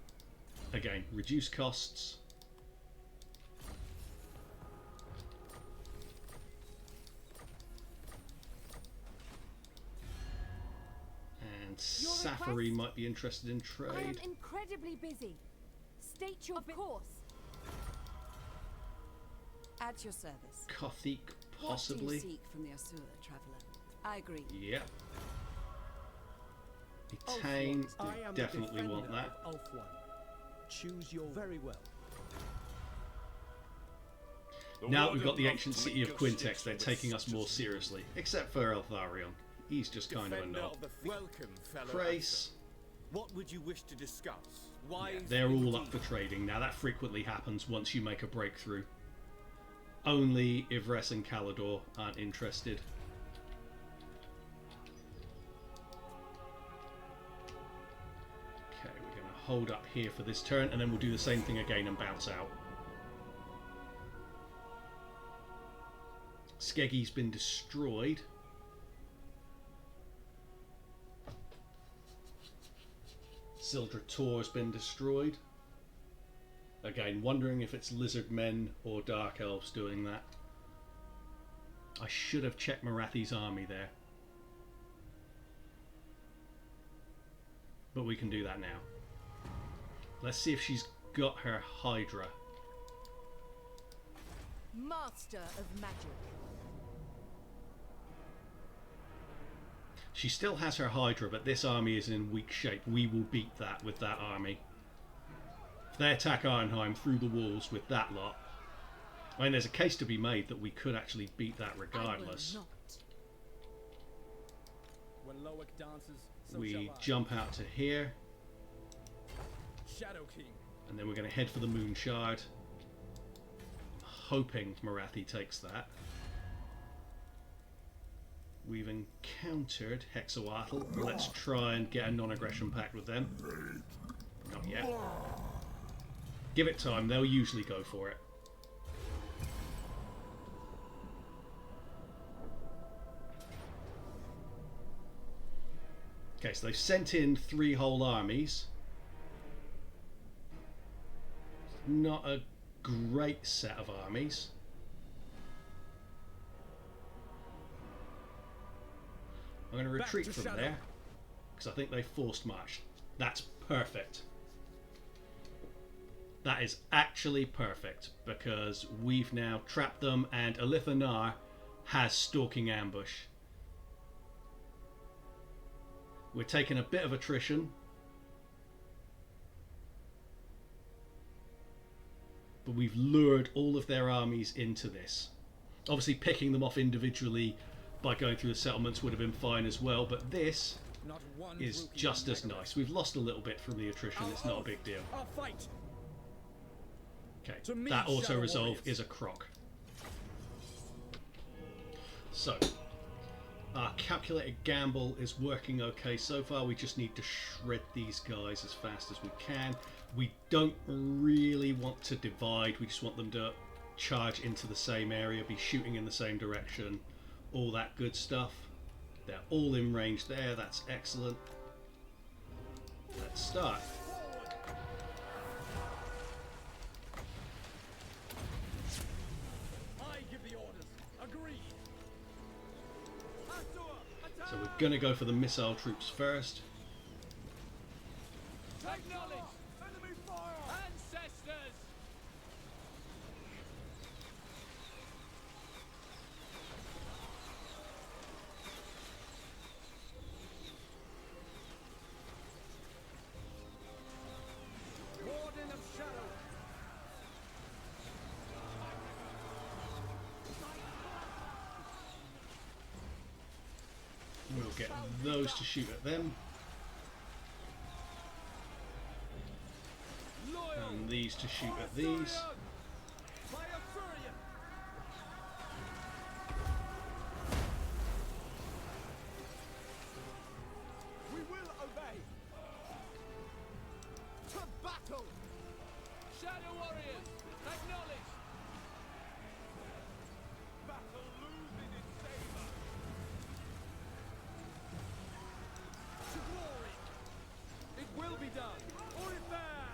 Again, reduce costs. And Safari might be interested in I am trade. incredibly busy. State your course. At your service. Kothic, What do possibly. you seek from the Asura, traveler? I agree. Yep. Etain, I am definitely the want defender that. of Ulfwine. Choose your very well. Now we've got the ancient city of Quintex, they're taking us more seriously. Except for Eltharion. He's just kind of a knob. Welcome, fellow. Krace, What would you wish to discuss? Why? they're all up for trading. Now that frequently happens once you make a breakthrough. Only Ivres and Calador aren't interested. Okay, we're going to hold up here for this turn, and then we'll do the same thing again and bounce out. Skeggy's been destroyed. Sildra Tor's been destroyed. Again, wondering if it's lizard men or dark elves doing that. I should have checked Morathi's army there. But we can do that now. Let's see if she's got her Hydra. Master of magic. She still has her Hydra, but this army is in weak shape. We will beat that with that army. If they attack Arnheim through the walls with that lot, I mean, there's a case to be made that we could actually beat that regardless. When Loic dances, so We shall I. jump out to here, Shadow King. and then we're going to head for the Moon Shard. Hoping Morathi takes that. We've encountered Hexawatl. Let's try and get a non-aggression pact with them. Not yet. Give it time, they'll usually go for it. Okay, so they've sent in 3 whole armies. Not a great set of armies. I'm going to retreat to from Shadow. there because I think they forced marched. That's perfect. That is actually perfect because we've now trapped them and Alith Anar has stalking ambush. We're taking a bit of attrition. But we've lured all of their armies into this. Obviously picking them off individually by going through the settlements would have been fine as well, but this Not one is rookie just in as Legolas. nice. We've lost a little bit from the attrition, it's not a big deal. I'll fight. Okay, To me, that Shadow auto-resolve Warriors. is a crock. So, our calculated gamble is working okay so far. We just need to shred these guys as fast as we can. We don't really want to divide, we just want them to charge into the same area, be shooting in the same direction, all that good stuff. They're all in range there, that's excellent. Let's start. I give the orders. Agreed. So we're going to go for the missile troops first. Acknowledge! Enemy fire! Ancestors! Warden of Shadow. We'll get those to shoot at them. Loyal! And these to shoot at these. By a Furion! We will obey. To battle. Shadow Warriors! Acknowledge! Battle losing its savor! To glory. It will be done. Orifare.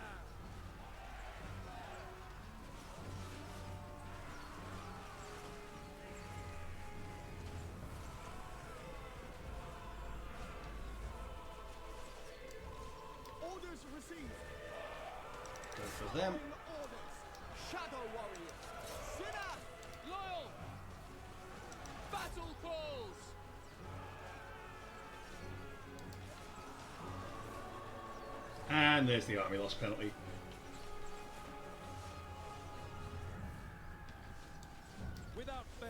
Orders received. Go for them. Orders. Shadow warriors. Sinners. Loyal! Battle calls! And there's the army loss penalty. Without fail.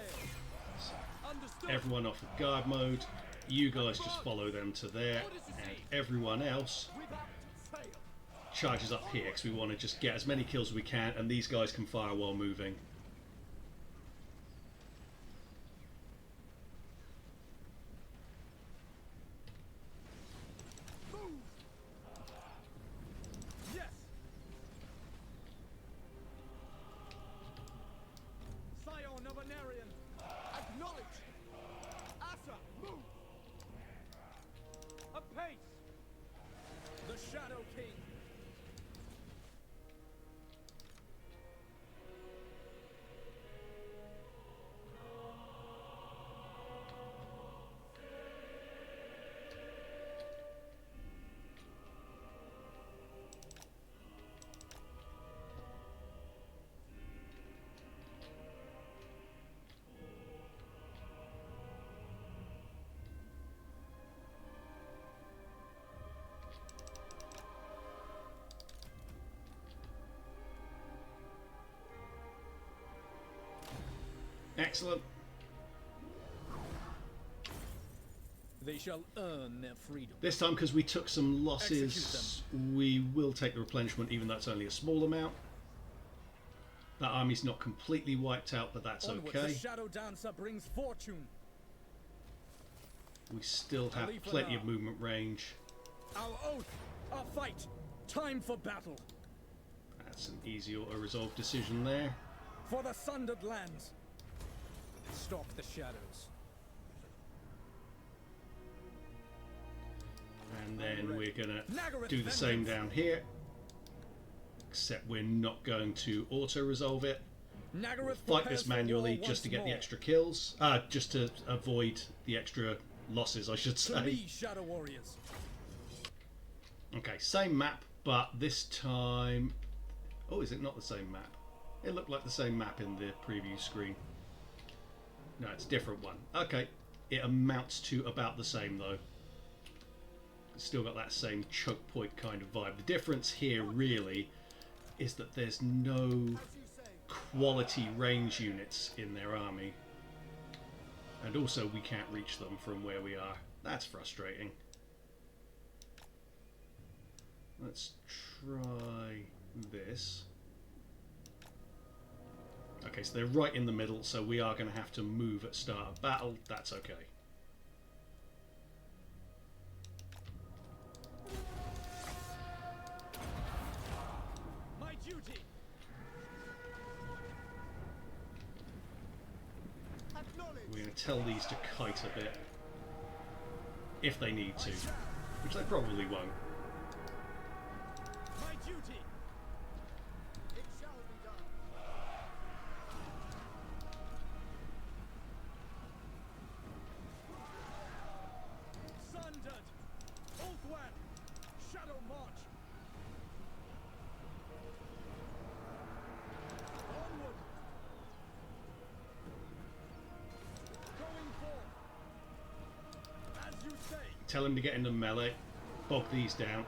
Understood. Everyone off of guard mode. You guys just follow them to there. And everyone else Without fail. charges up here because we want to just get as many kills as we can. And these guys can fire while moving. Move. Yes. Scion of Anarian. Acknowledge. Asa. Move. Apace. The Shadow King. Excellent. They shall earn their freedom. This time, because we took some losses, Execute we will take the replenishment, even though it's only a small amount. That army's not completely wiped out, but that's Onward, okay. the Shadow Dancer brings fortune. We still have Alith plenty of Anar. movement range. Our oath, our fight, time for battle. That's an easy auto-resolve decision there. For the sundered lands. Stalk the shadows. And then we're gonna Nagaroth do the same vengeance. down here. Except we're not going to auto-resolve it. Nagaroth Fight prepares this for war manually just once to get the more. extra kills. Just to avoid the extra losses, I should To say. me, Shadow Warriors. Okay, same map, but this time... Oh, is it not the same map? It looked like the same map in the preview screen. No, it's a different one. Okay, it amounts to about the same though. It's still got that same choke point kind of vibe. The difference here really is that there's no quality range units in their army. And also we can't reach them from where we are. That's frustrating. Let's try this. Okay, so they're right in the middle, so we are going to have to move at start of battle. That's okay. My duty. We're going to tell these to kite a bit. If they need to. Which they probably won't. My duty. It shall be done. Sundered. Ulthwan. Shadow March. Onward. Going forth. As you say. Tell him to get into melee. Bog these down.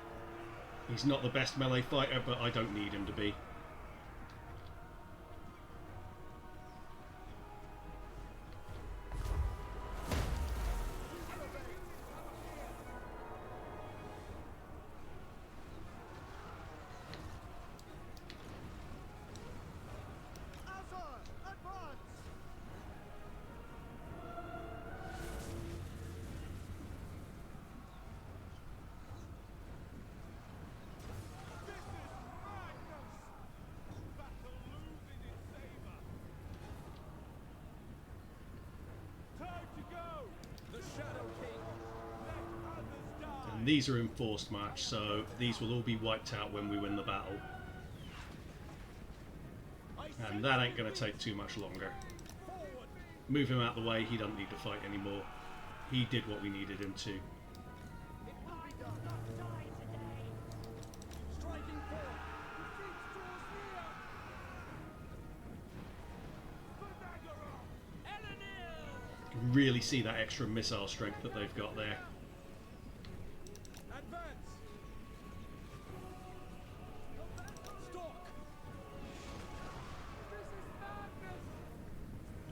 He's not the best melee fighter, but I don't need him to be. Azar, advance! This is madness! Battle losing its savor. Time to go! The Shadow King. Let others die! And these are in forced march, so these will all be wiped out when we win the battle. And that ain't going to take too much longer. Forward. Move him out the way, he doesn't need to fight anymore. He did what we needed him to. It will be done. Striking forward. You can really see that extra missile strength that they've got there. Advance. Stalk.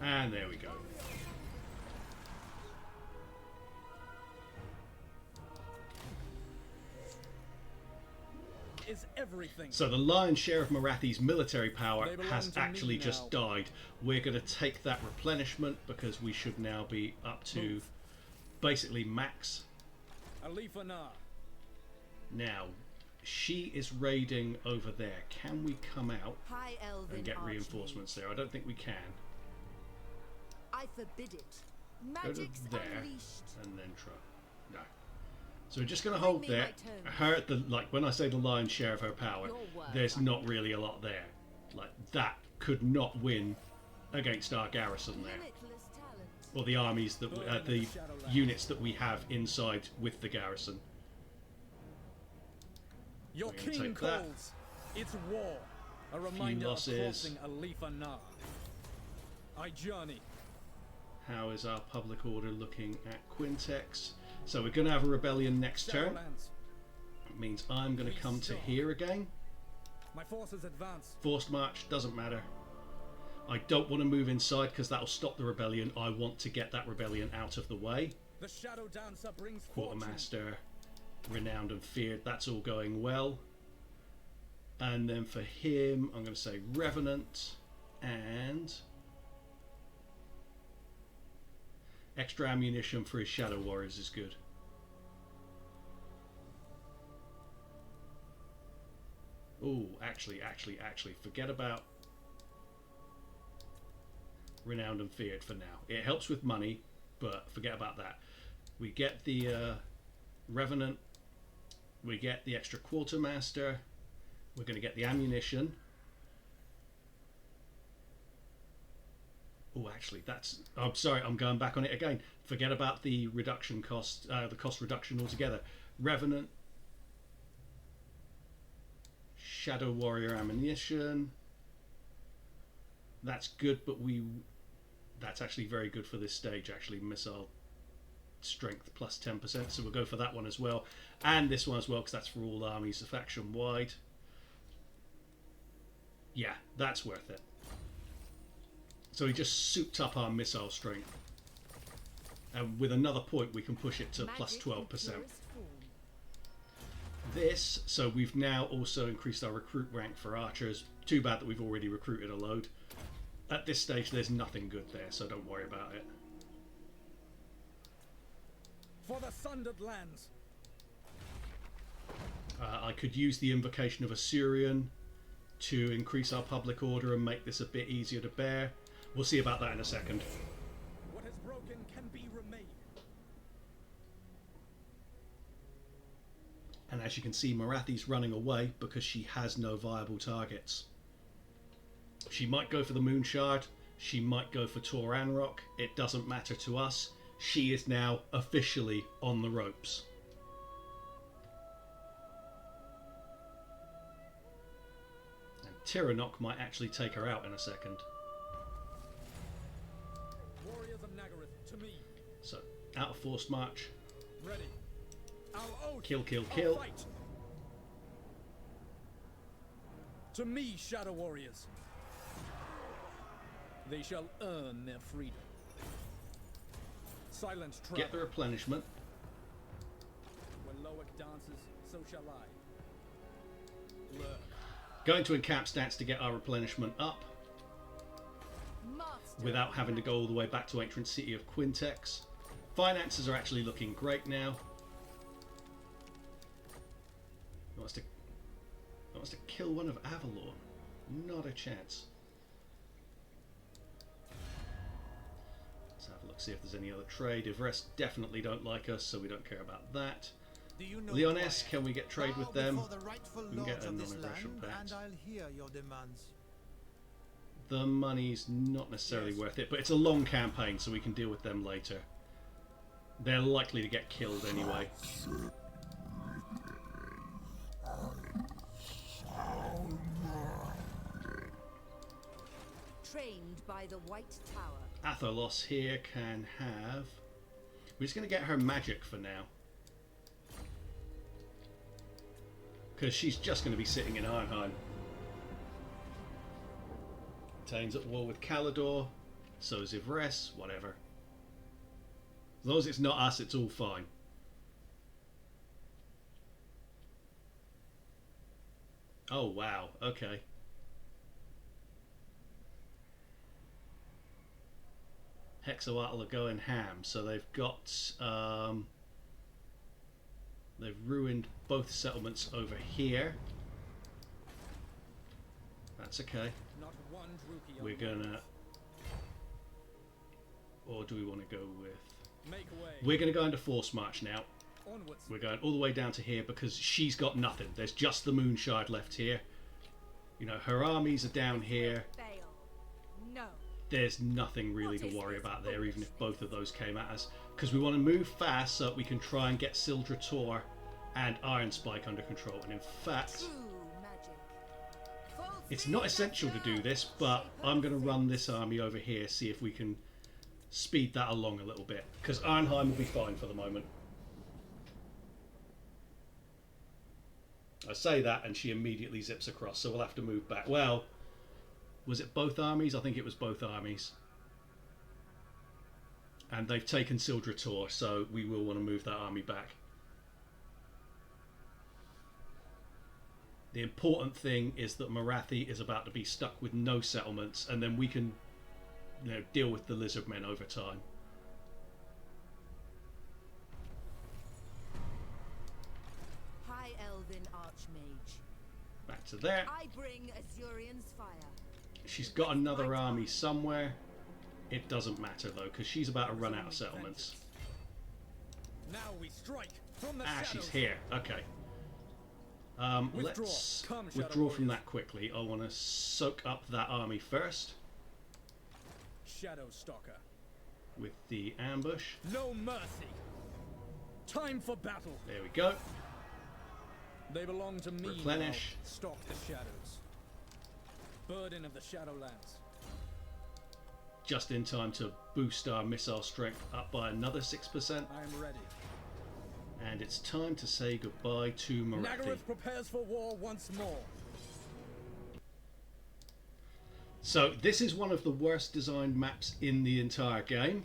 And there we go. Is everything. So the lion's share of Morathi's military power They belong has to me actually just now. died. We're going to take that replenishment because we should now be up to Move. basically max. Alith Anar. Now, she is raiding over there. Can we come out High Elven and get Archmage. reinforcements there? I don't think we can. I forbid it. Go to Magic's there unleashed. and then try. No. So we're just going to hold me there. my Her, like when I say the lion's share of her power, Your word. there's not really a lot there. Like that could not win against our garrison there, Limitless talent. or the armies that the units that we have inside with the garrison. Your We're gonna king take that. calls. It's war. A reminder of losses. crossing Alith Anar. I journey. How is our public order looking at Quintex? So we're going to have a rebellion next turn. Shadowlands. It means I'm going to come to here again. My forces advance. Forced march, doesn't matter. I don't want to move inside because that'll stop the rebellion. I want to get that rebellion out of the way. The Shadow Dancer brings fortune. Quartermaster, renowned and feared, that's all going well. And then for him, I'm going to say Revenant and extra ammunition for his Shadow Warriors is good. Oh, actually, forget about renowned and feared for now. It helps with money, but forget about that. We get the Revenant, we get the extra Quartermaster, we're going to get the ammunition. Oh, actually, that's... I'm sorry, I'm going back on it again. Forget about the reduction cost, the cost reduction altogether. Revenant, Shadow Warrior ammunition. That's good, but that's actually very good for this stage, actually. Missile strength plus 10%, so we'll go for that one as well. And this one as well, because that's for all armies, faction wide. Yeah, that's worth it. So we just souped up our missile strength. And with another point, we can push it to plus 12%. This, so we've now also increased our recruit rank for archers. Too bad that we've already recruited a load. At this stage, there's nothing good there, so don't worry about it. For the Sundered Lands. I could use the invocation of Assyrian to increase our public order and make this a bit easier to bear. We'll see about that in a second. What is broken can be remade. And as you can see, Morathi's running away because she has no viable targets. She might go for the Moon Shard. She might go for Tor Anrock. It doesn't matter to us. She is now officially on the ropes. And Tiranoc might actually take her out in a second. Warriors of Nagaroth, to me. So, out of force march. Ready. Our oath. Kill, kill, Our kill. fight. To me, Shadow Warriors. They shall earn their freedom. Silent trap. Get the replenishment. When Loic dances, so shall I. Lurk. Going to encamp stance to get our replenishment up Master. without having to go all the way back to ancient city of Quintex. Finances are actually looking great now. He wants to kill one of Avalon. Not a chance. Let's have a look, see if there's any other trade. Ivres definitely don't like us, so we don't care about that. Do you know Leoness, who I can am? we get trade with Bow them? before the rightful We can get lords a of this non-aggression land, pact. and I'll hear your demands. The money's not necessarily worth it, but it's a long campaign, so we can deal with them later. They're likely to get killed anyway. Trained by the White Tower. Atholos here can have... We're just going to get her magic for now. Because she's just going to be sitting in Arnheim. Tane's at war with Calidor. So is Ivres. Whatever. As long as it's not us, it's all fine. Oh, wow. Okay. Hexoatl are going ham, so they've got they've ruined both settlements over here. That's okay. Not one Druchii. We're gonna, or do we want to go with? Make way. We're gonna go into force march now. Onwards. We're going all the way down to here because she's got nothing. There's just the Moon Shard left here. You know, her armies are down here. Fail. No. There's nothing really to worry about there, even if both of those came at us. Because we want to move fast so that we can try and get Sildra Tor and Iron Spike under control. And in fact, True magic. it's not essential to do this, but I'm going to run this army over here, see if we can speed that along a little bit. Because Arnheim will be fine for the moment. I say that and she immediately zips across, so we'll have to move back. Well, Was it both armies? I think it was both armies. And they've taken Sildrator, so we will want to move that army back. The important thing is that Morathi is about to be stuck with no settlements, and then we can, you know, deal with the lizard men over time. High Elven Archmage. Back to there. I bring Azurian's fire. She's got another army somewhere. It doesn't matter though, because she's about to run out of settlements. Now we strike from the She's shadows. here. Okay. Let's Come, Shadow withdraw from Warriors. that quickly. I want to soak up that army first Shadow Stalker. with the ambush. No mercy. Time for battle. There we go. They belong to me. Replenish. Now. Stalk the shadows. Burden of the Shadowlands. Just in time to boost our missile strength up by another 6%. I am ready. And it's time to say goodbye to Morathi. Nagaroth prepares for war once more. So this is one of the worst designed maps in the entire game,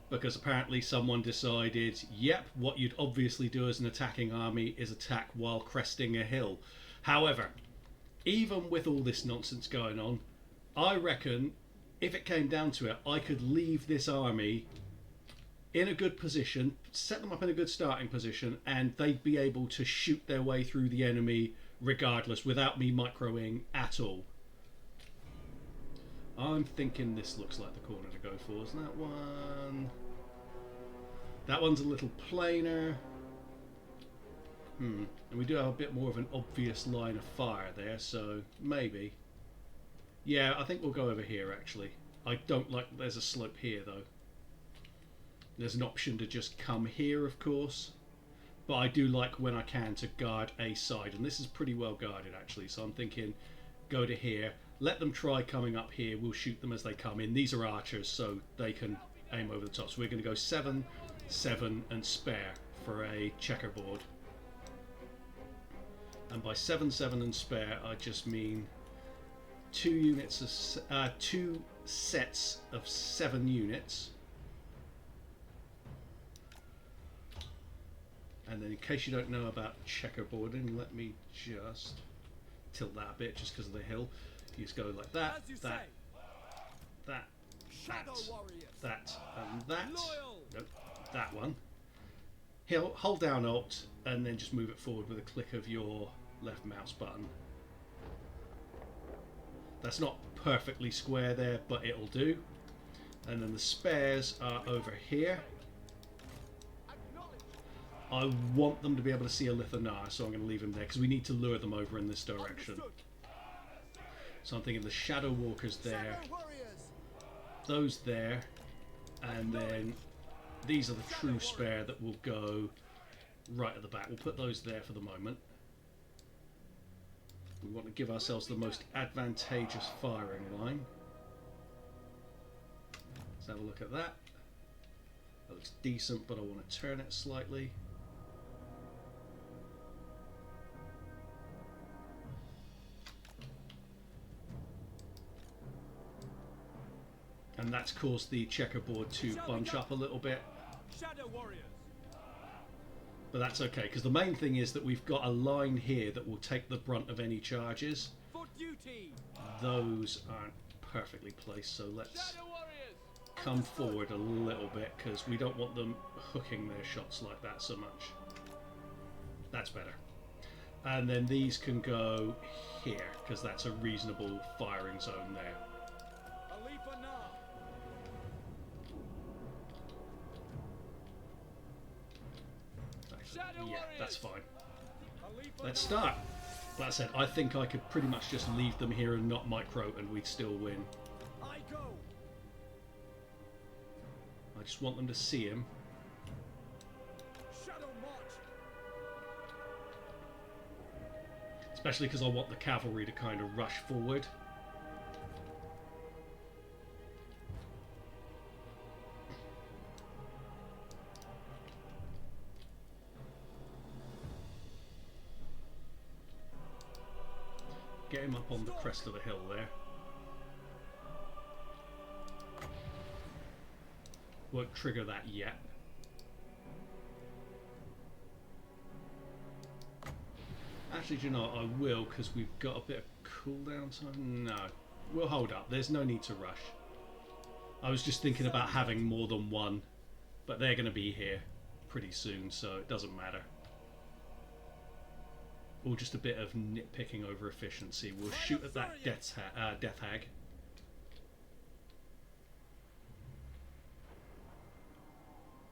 because apparently someone decided, yep, what you'd obviously do as an attacking army is attack while cresting a hill. However, even with all this nonsense going on, I reckon if it came down to it, I could leave this army in a good position, set them up in a good starting position, and they'd be able to shoot their way through the enemy regardless, without me microing at all. I'm thinking this looks like the corner to go for. Isn't that one? That one's a little plainer. And we do have a bit more of an obvious line of fire there, so maybe. Yeah, I think we'll go over here actually. I don't like there's a slope here though. There's an option to just come here, of course. But I do like when I can to guard a side, and this is pretty well guarded actually, so I'm thinking go to here. Let them try coming up here. We'll shoot them as they come in. These are archers, so they can aim over the top. So we're going to go 7, 7, and spare for a checkerboard. And by 7, 7, and spare, I just mean 2 sets of 7 units. And then, in case you don't know about checkerboarding, let me just tilt that a bit, just because of the hill. You just go like that, As you that, that, Shadow that, Warriors. that, and that. Loyal. Nope, that one. Hold down Alt, and then just move it forward with a click of your left mouse button. That's not perfectly square there, but it'll do. And then the spares are over here. I want them to be able to see Alith Anar, so I'm going to leave them there, because we need to lure them over in this direction. So I'm thinking the Shadow Walkers there, those there, and then these are the true spare that will go right at the back. We'll put those there for the moment. We want to give ourselves the most advantageous firing line. Let's have a look at that. That looks decent, but I want to turn it slightly. And that's caused the checkerboard to bunch up a little bit. Shadow Warriors. But that's okay, because the main thing is that we've got a line here that will take the brunt of any charges. For duty. Those aren't perfectly placed, so let's Shadow Warriors. come forward a little bit, because we don't want them hooking their shots like that so much. That's better. And then these can go here, because that's a reasonable firing zone there. Alith Anar. Shadow Yeah, Warriors. that's fine. Alith Let's Anar. start. Like I said, I think I could pretty much just leave them here and not micro, and we'd still win. I go. I just want them to see him. Shadow March. Especially because I want the cavalry to kind of rush forward. Get him up on the crest of the hill there. Won't trigger that yet. Actually, do you know what? I will, because we've got a bit of cooldown time. No, we'll hold up. There's no need to rush. I was just thinking about having more than one, but they're going to be here pretty soon, so it doesn't matter. Or just a bit of nitpicking over efficiency. We'll shoot at that death hag.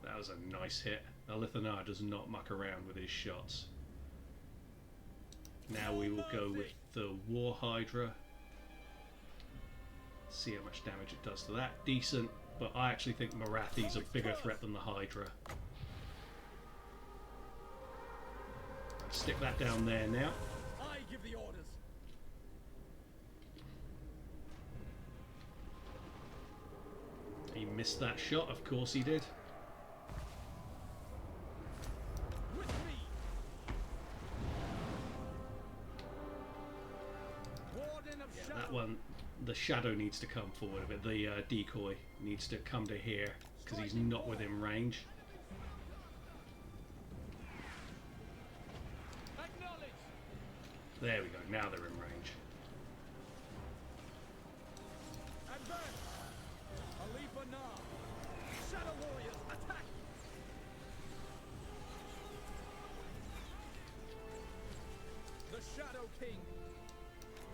That was a nice hit. Alith Anar does not muck around with his shots. Now we will go with the War Hydra. See how much damage it does to that. Decent, but I actually think Morathi's a bigger threat than the Hydra. Stick that down there now. I give the orders. He missed that shot, of course he did. With me. Warden of Shadow. That one, the shadow needs to come forward a bit. The decoy needs to come to here because he's not within range. There we go, now they're in range. Advance! Alith Anar! Shadow Warriors, attack! The Shadow King!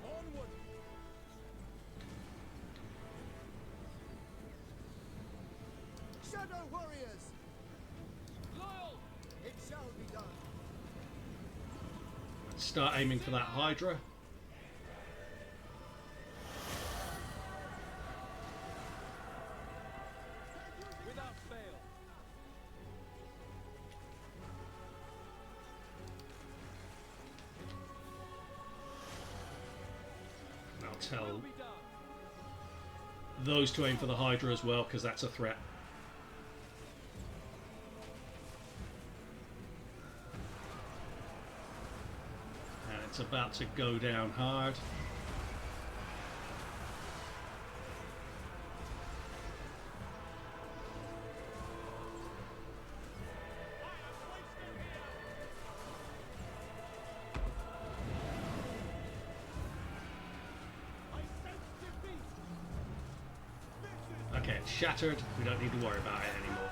Onward! Shadow Warriors! Loyal! It shall be done. Start aiming for that Hydra. Without fail. I'll tell Will be done. those to aim for the Hydra as well, because that's a threat. And it's about to go down hard. Okay, it's shattered. We don't need to worry about it anymore.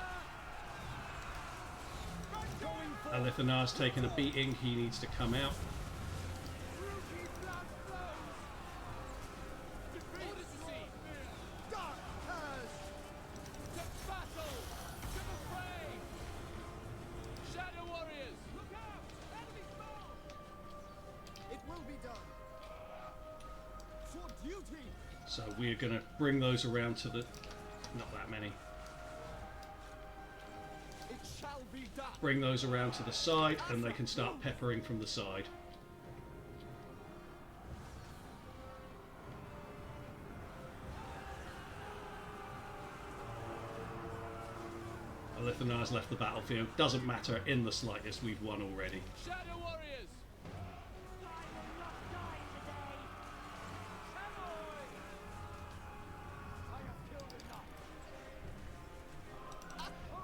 Alith Anar's taken a beating. He needs to come out. So we're going to bring those around to the... not that many. It shall be done. Bring those around to the side and they can start peppering from the side. Alith Anar's left the battlefield. Doesn't matter in the slightest, we've won already. Shadow Warriors.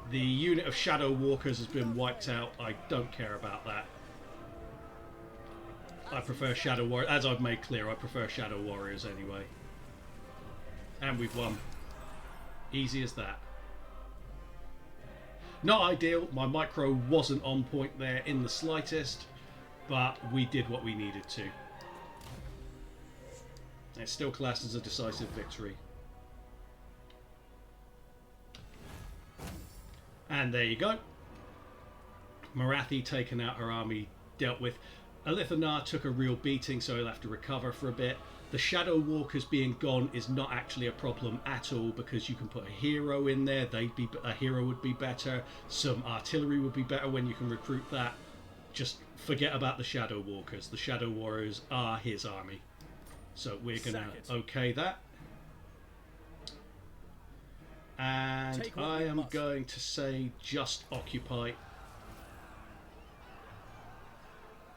The unit of Shadow Walkers has been wiped out. I don't care about that. I prefer Shadow Warriors. As I've made clear, I prefer Shadow Warriors anyway. And we've won. Easy as that. Not ideal. My micro wasn't on point there in the slightest, but we did what we needed to. It's still classed as a decisive victory. And there you go. Morathi taken out her army, dealt with. Alith Anar took a real beating, so he'll have to recover for a bit. The Shadow Walkers being gone is not actually a problem at all, because you can put a hero in there. A hero would be better. Some artillery would be better when you can recruit that. Just forget about the Shadow Walkers. The Shadow Warriors are his army. So we're going to okay that. And I am going to say just occupy.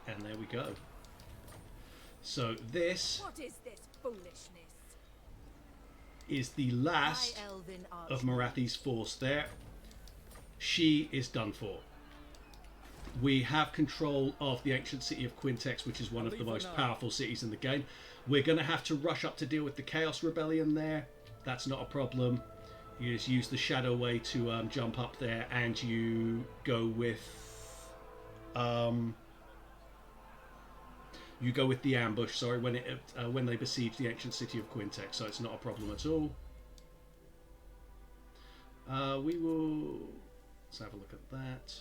And there we go. So this... What is this foolishness? is the last High Elven of Archmage. Morathi's force there. She is done for. We have control of the ancient city of Quintex, which is one of the most powerful cities in the game. We're going to have to rush up to deal with the Chaos Rebellion there. That's not a problem. You just use the Shadow Way to jump up there, and you go with the ambush. Sorry, when they besiege the ancient city of Quintex, so it's not a problem at all. We will. Let's have a look at that.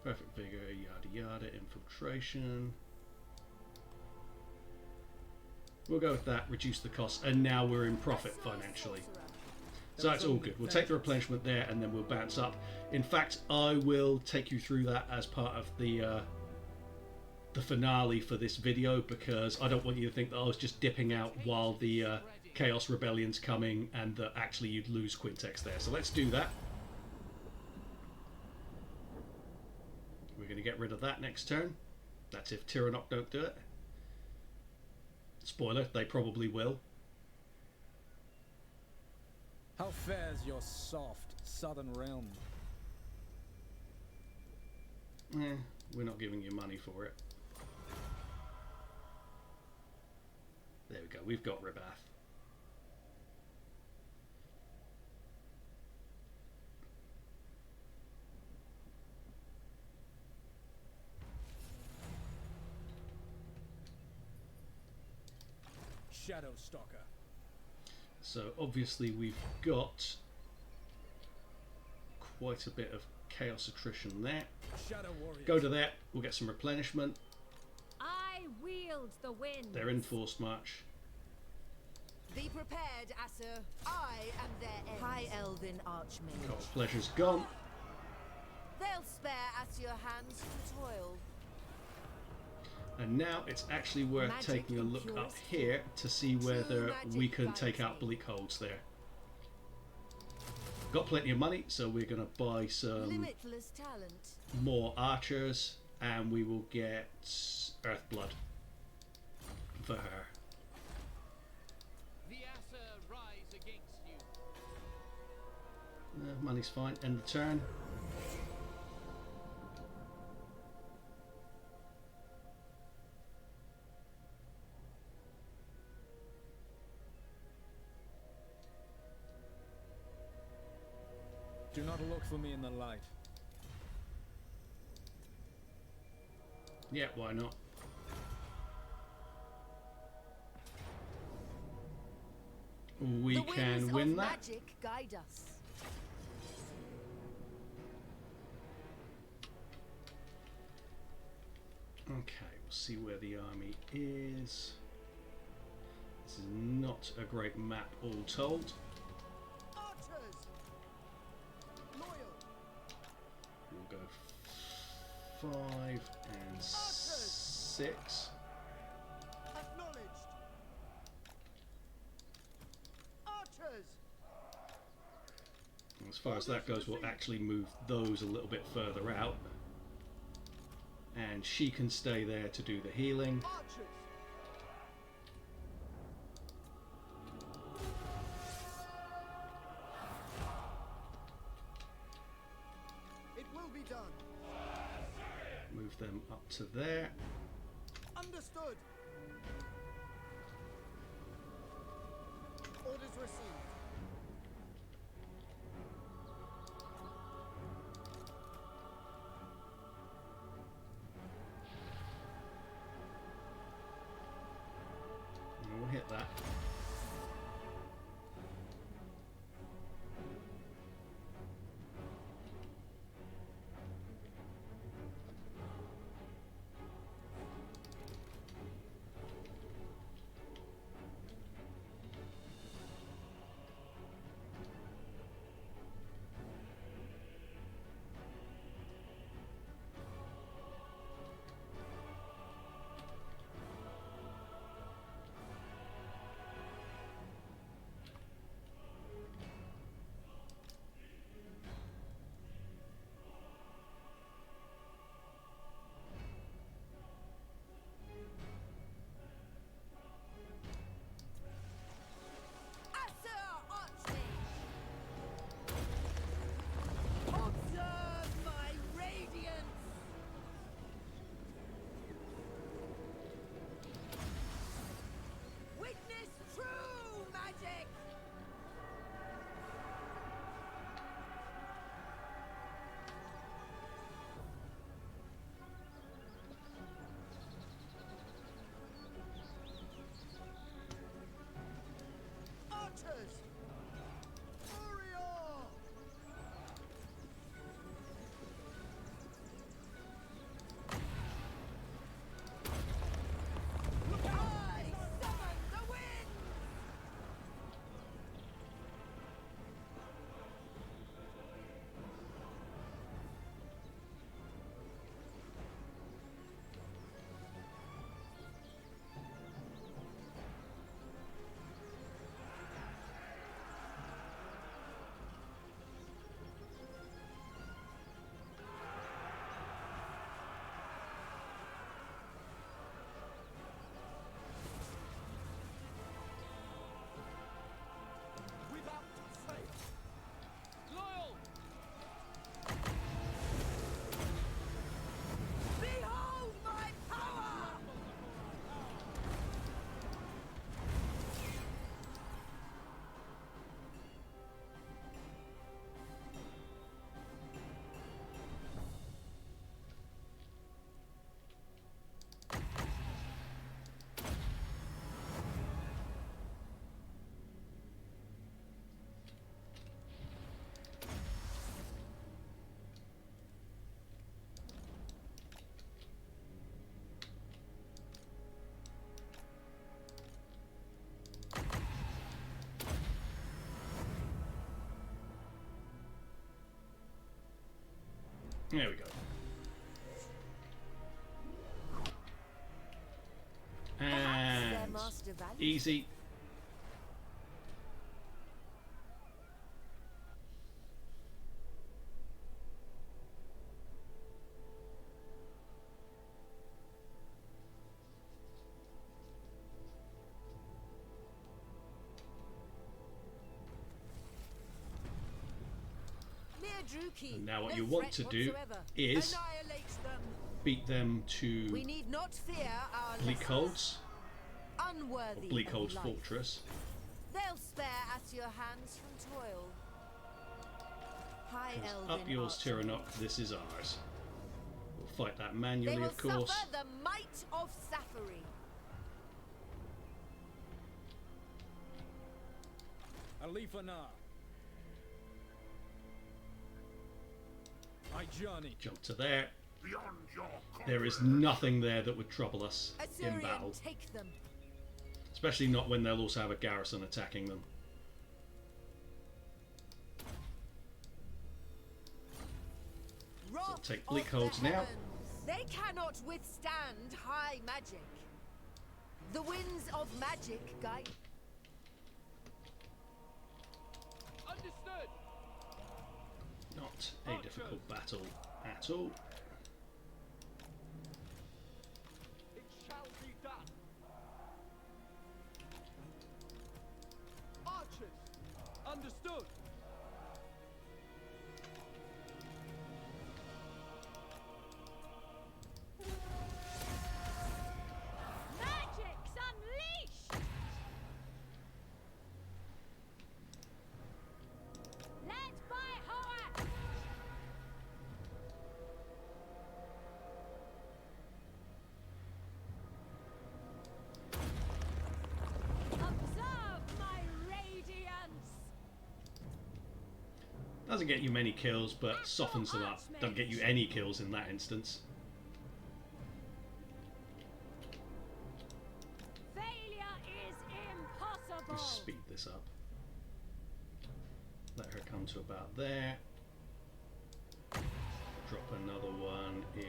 Perfect vigor, yada yada, infiltration. We'll go with that, reduce the cost, and now we're in profit financially. So that's all good. We'll take the replenishment there, and then we'll bounce up. In fact, I will take you through that as part of the finale for this video, because I don't want you to think that I was just dipping out while the Chaos Rebellion's coming, and that actually you'd lose Quintex there. So let's do that. We're going to get rid of that next turn. That's if Tyrannok don't do it. Spoiler, they probably will. How fares your soft southern realm? We're not giving you money for it. There we go, we've got Ribath. Shadow Stalker. So obviously we've got quite a bit of chaos attrition there. Shadow Warrior. Go to that, we'll get some replenishment. I wield the wind. They're in forced march. Be prepared, Asur. I am their end. High Elven Archmage. Cold Pleasure's gone. They'll spare Asur hands from toil. And now it's actually worth Magic taking a look and up purest here to see whether magic we can take out vanity. bleak holds there. Got plenty of money, so we're going to buy some Limitless talent. more archers, and we will get Earthblood for her. The Asur rise against you. Money's fine. End the turn. Do not look for me in the light. Yeah, why not? We The can winds win of that. magic guide us. Okay, we'll see where the army is. This is not a great map all told. Archers! Loyal! We'll go 5 and 6. Acknowledged! Archers! As far as that goes, we'll actually move those a little bit further out. And she can stay there to do the healing. Archers! It will be done. Move them up to there. Understood. Orders received. And we'll hit that. There we go. Perhaps their And master values easy. mere Druki. And now what No you want threat to do whatsoever. is Annihilate them. beat them We to need not fear our Bleakholds, lessons. Unworthy Bleakholds of life. Fortress. They'll spare at your hands from toil. High Elven Up yours, archery. Tyrannok. This is ours. We'll fight that They manually, will of course. suffer the might of Safari. Alith Anar. I journey. Jump to there. There is nothing there that would trouble us in Assyrian, battle. take them. Especially not when they'll also have a garrison attacking them. Wrath take of Bleakholds the now. heavens. They cannot withstand high magic. The winds of magic guide. Understood. Not a difficult battle at all. It shall be done. Archers. Understood. Magic's unleashed! Led by Hoak! Observe my radiance! Doesn't get you many kills, but softens them up. Don't get you any kills in that instance. Failure is impossible! Let's speed this up. Let her come to about there. Drop another one in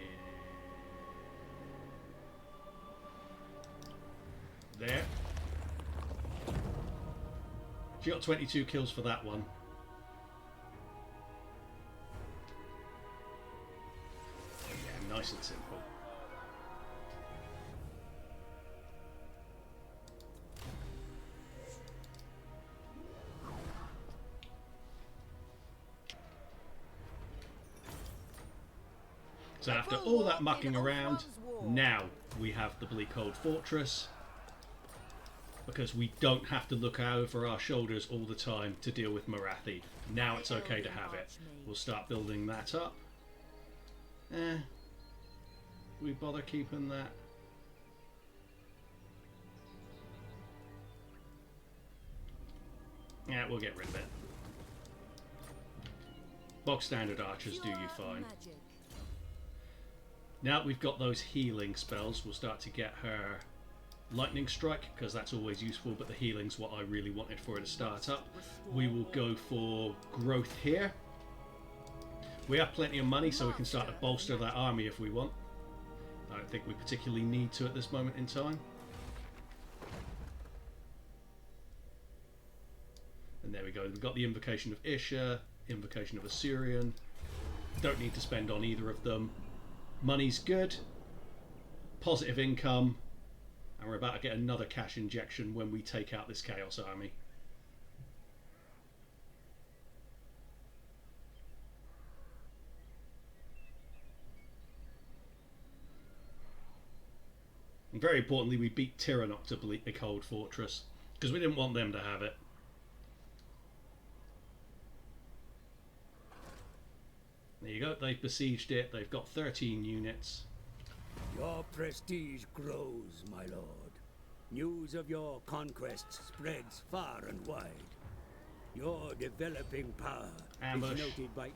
there. She got 22 kills for that one. Yeah, nice and simple. So after all that mucking around, now we have the Bleakhold Fortress, because we don't have to look over our shoulders all the time to deal with Morathi. Now it's okay to have it. We'll start building that up. We bother keeping that? Yeah, we'll get rid of it. Box standard archers do you fine. Magic. Now that we've got those healing spells, we'll start to get her lightning strike, because that's always useful, but the healing's what I really wanted for her to start up. We will go for growth here. We have plenty of money, so we can start to bolster that army if we want. I don't think we particularly need to at this moment in time. And there we go. We've got the Invocation of Isha, Invocation of Assyrian. Don't need to spend on either of them. Money's good. Positive income. And we're about to get another cash injection when we take out this Chaos Army. And very importantly, we beat Tyrannok to Bleakhold Fortress, because we didn't want them to have it. There you go, they've besieged it, they've got 13 units. Your prestige grows, my lord. News of your conquests spreads far and wide. Your developing power Ambush. is noted by...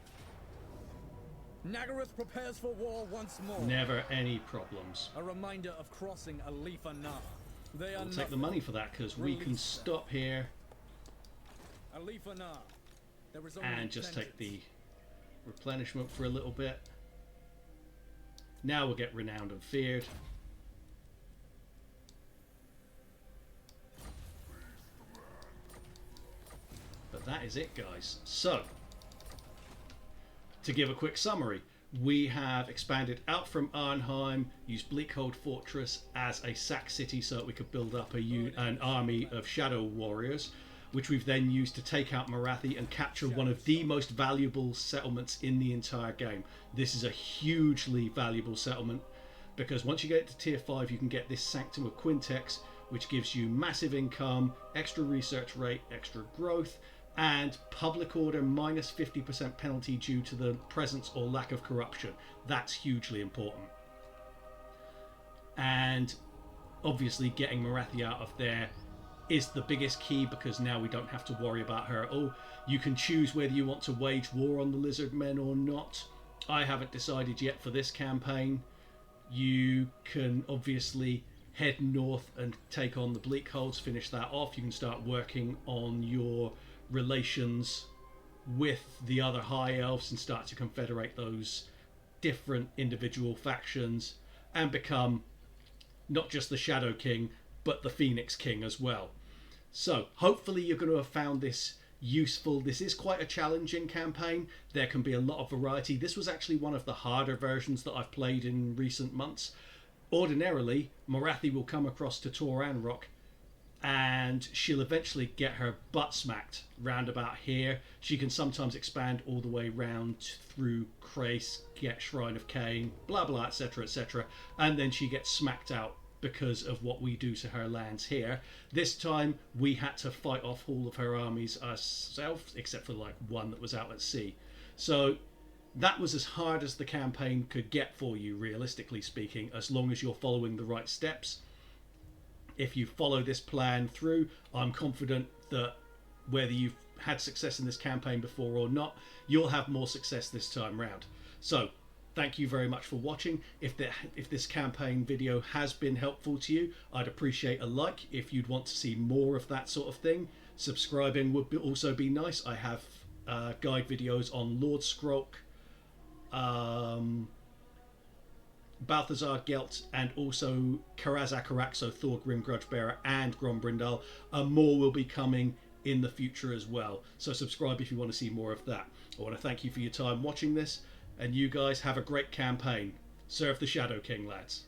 Nagaroth prepares for war once more. Never any problems. A reminder of crossing Alith Anar. They are We'll take the money for that, because we can stop here Alith Anar. There is only and just take vengeance. the replenishment for a little bit. Now we'll get renowned and feared. But that is it, guys. So, to give a quick summary, we have expanded out from Arnheim, used Bleakhold Fortress as a sack city so that we could build up an army of shadow warriors, which we've then used to take out Morathi and capture one of the most valuable settlements in the entire game. This is a hugely valuable settlement because once you get to tier 5 you can get this Sanctum of Quintex, which gives you massive income, extra research rate, extra growth, and public order minus 50% penalty due to the presence or lack of corruption. That's hugely important. And obviously getting Morathi out of there is the biggest key, because now we don't have to worry about her at all. You can choose whether you want to wage war on the lizard men or not. I haven't decided yet for this campaign. You can obviously head north and take on the Bleakholds, finish that off. You can start working on your relations with the other high elves and start to confederate those different individual factions and become not just the Shadow King but the Phoenix King as well. So hopefully you're going to have found this useful. This is quite a challenging campaign. There can be a lot of variety. This was actually one of the harder versions that I've played in recent months. Ordinarily Morathi will come across to Totalwar and she'll eventually get her butt smacked round about here. She can sometimes expand all the way round through Krace, get Shrine of Cain, blah blah, etc, etc, and then she gets smacked out because of what we do to her lands here. This time we had to fight off all of her armies ourselves, except for like one that was out at sea. So that was as hard as the campaign could get for you, realistically speaking, as long as you're following the right steps. If you follow this plan through, I'm confident that whether you've had success in this campaign before or not, you'll have more success this time round. So thank you very much for watching. If this campaign video has been helpful to you, I'd appreciate a like. If you'd want to see more of that sort of thing, subscribing would also be nice. I have guide videos on Lord Skrulk, Balthazar Gelt, and also Karazak Araxo, Thorgrim Grudgebearer, and Grombrindal. More will be coming in the future as well. So subscribe if you want to see more of that. I want to thank you for your time watching this, and you guys have a great campaign. Serve the Shadow King, lads.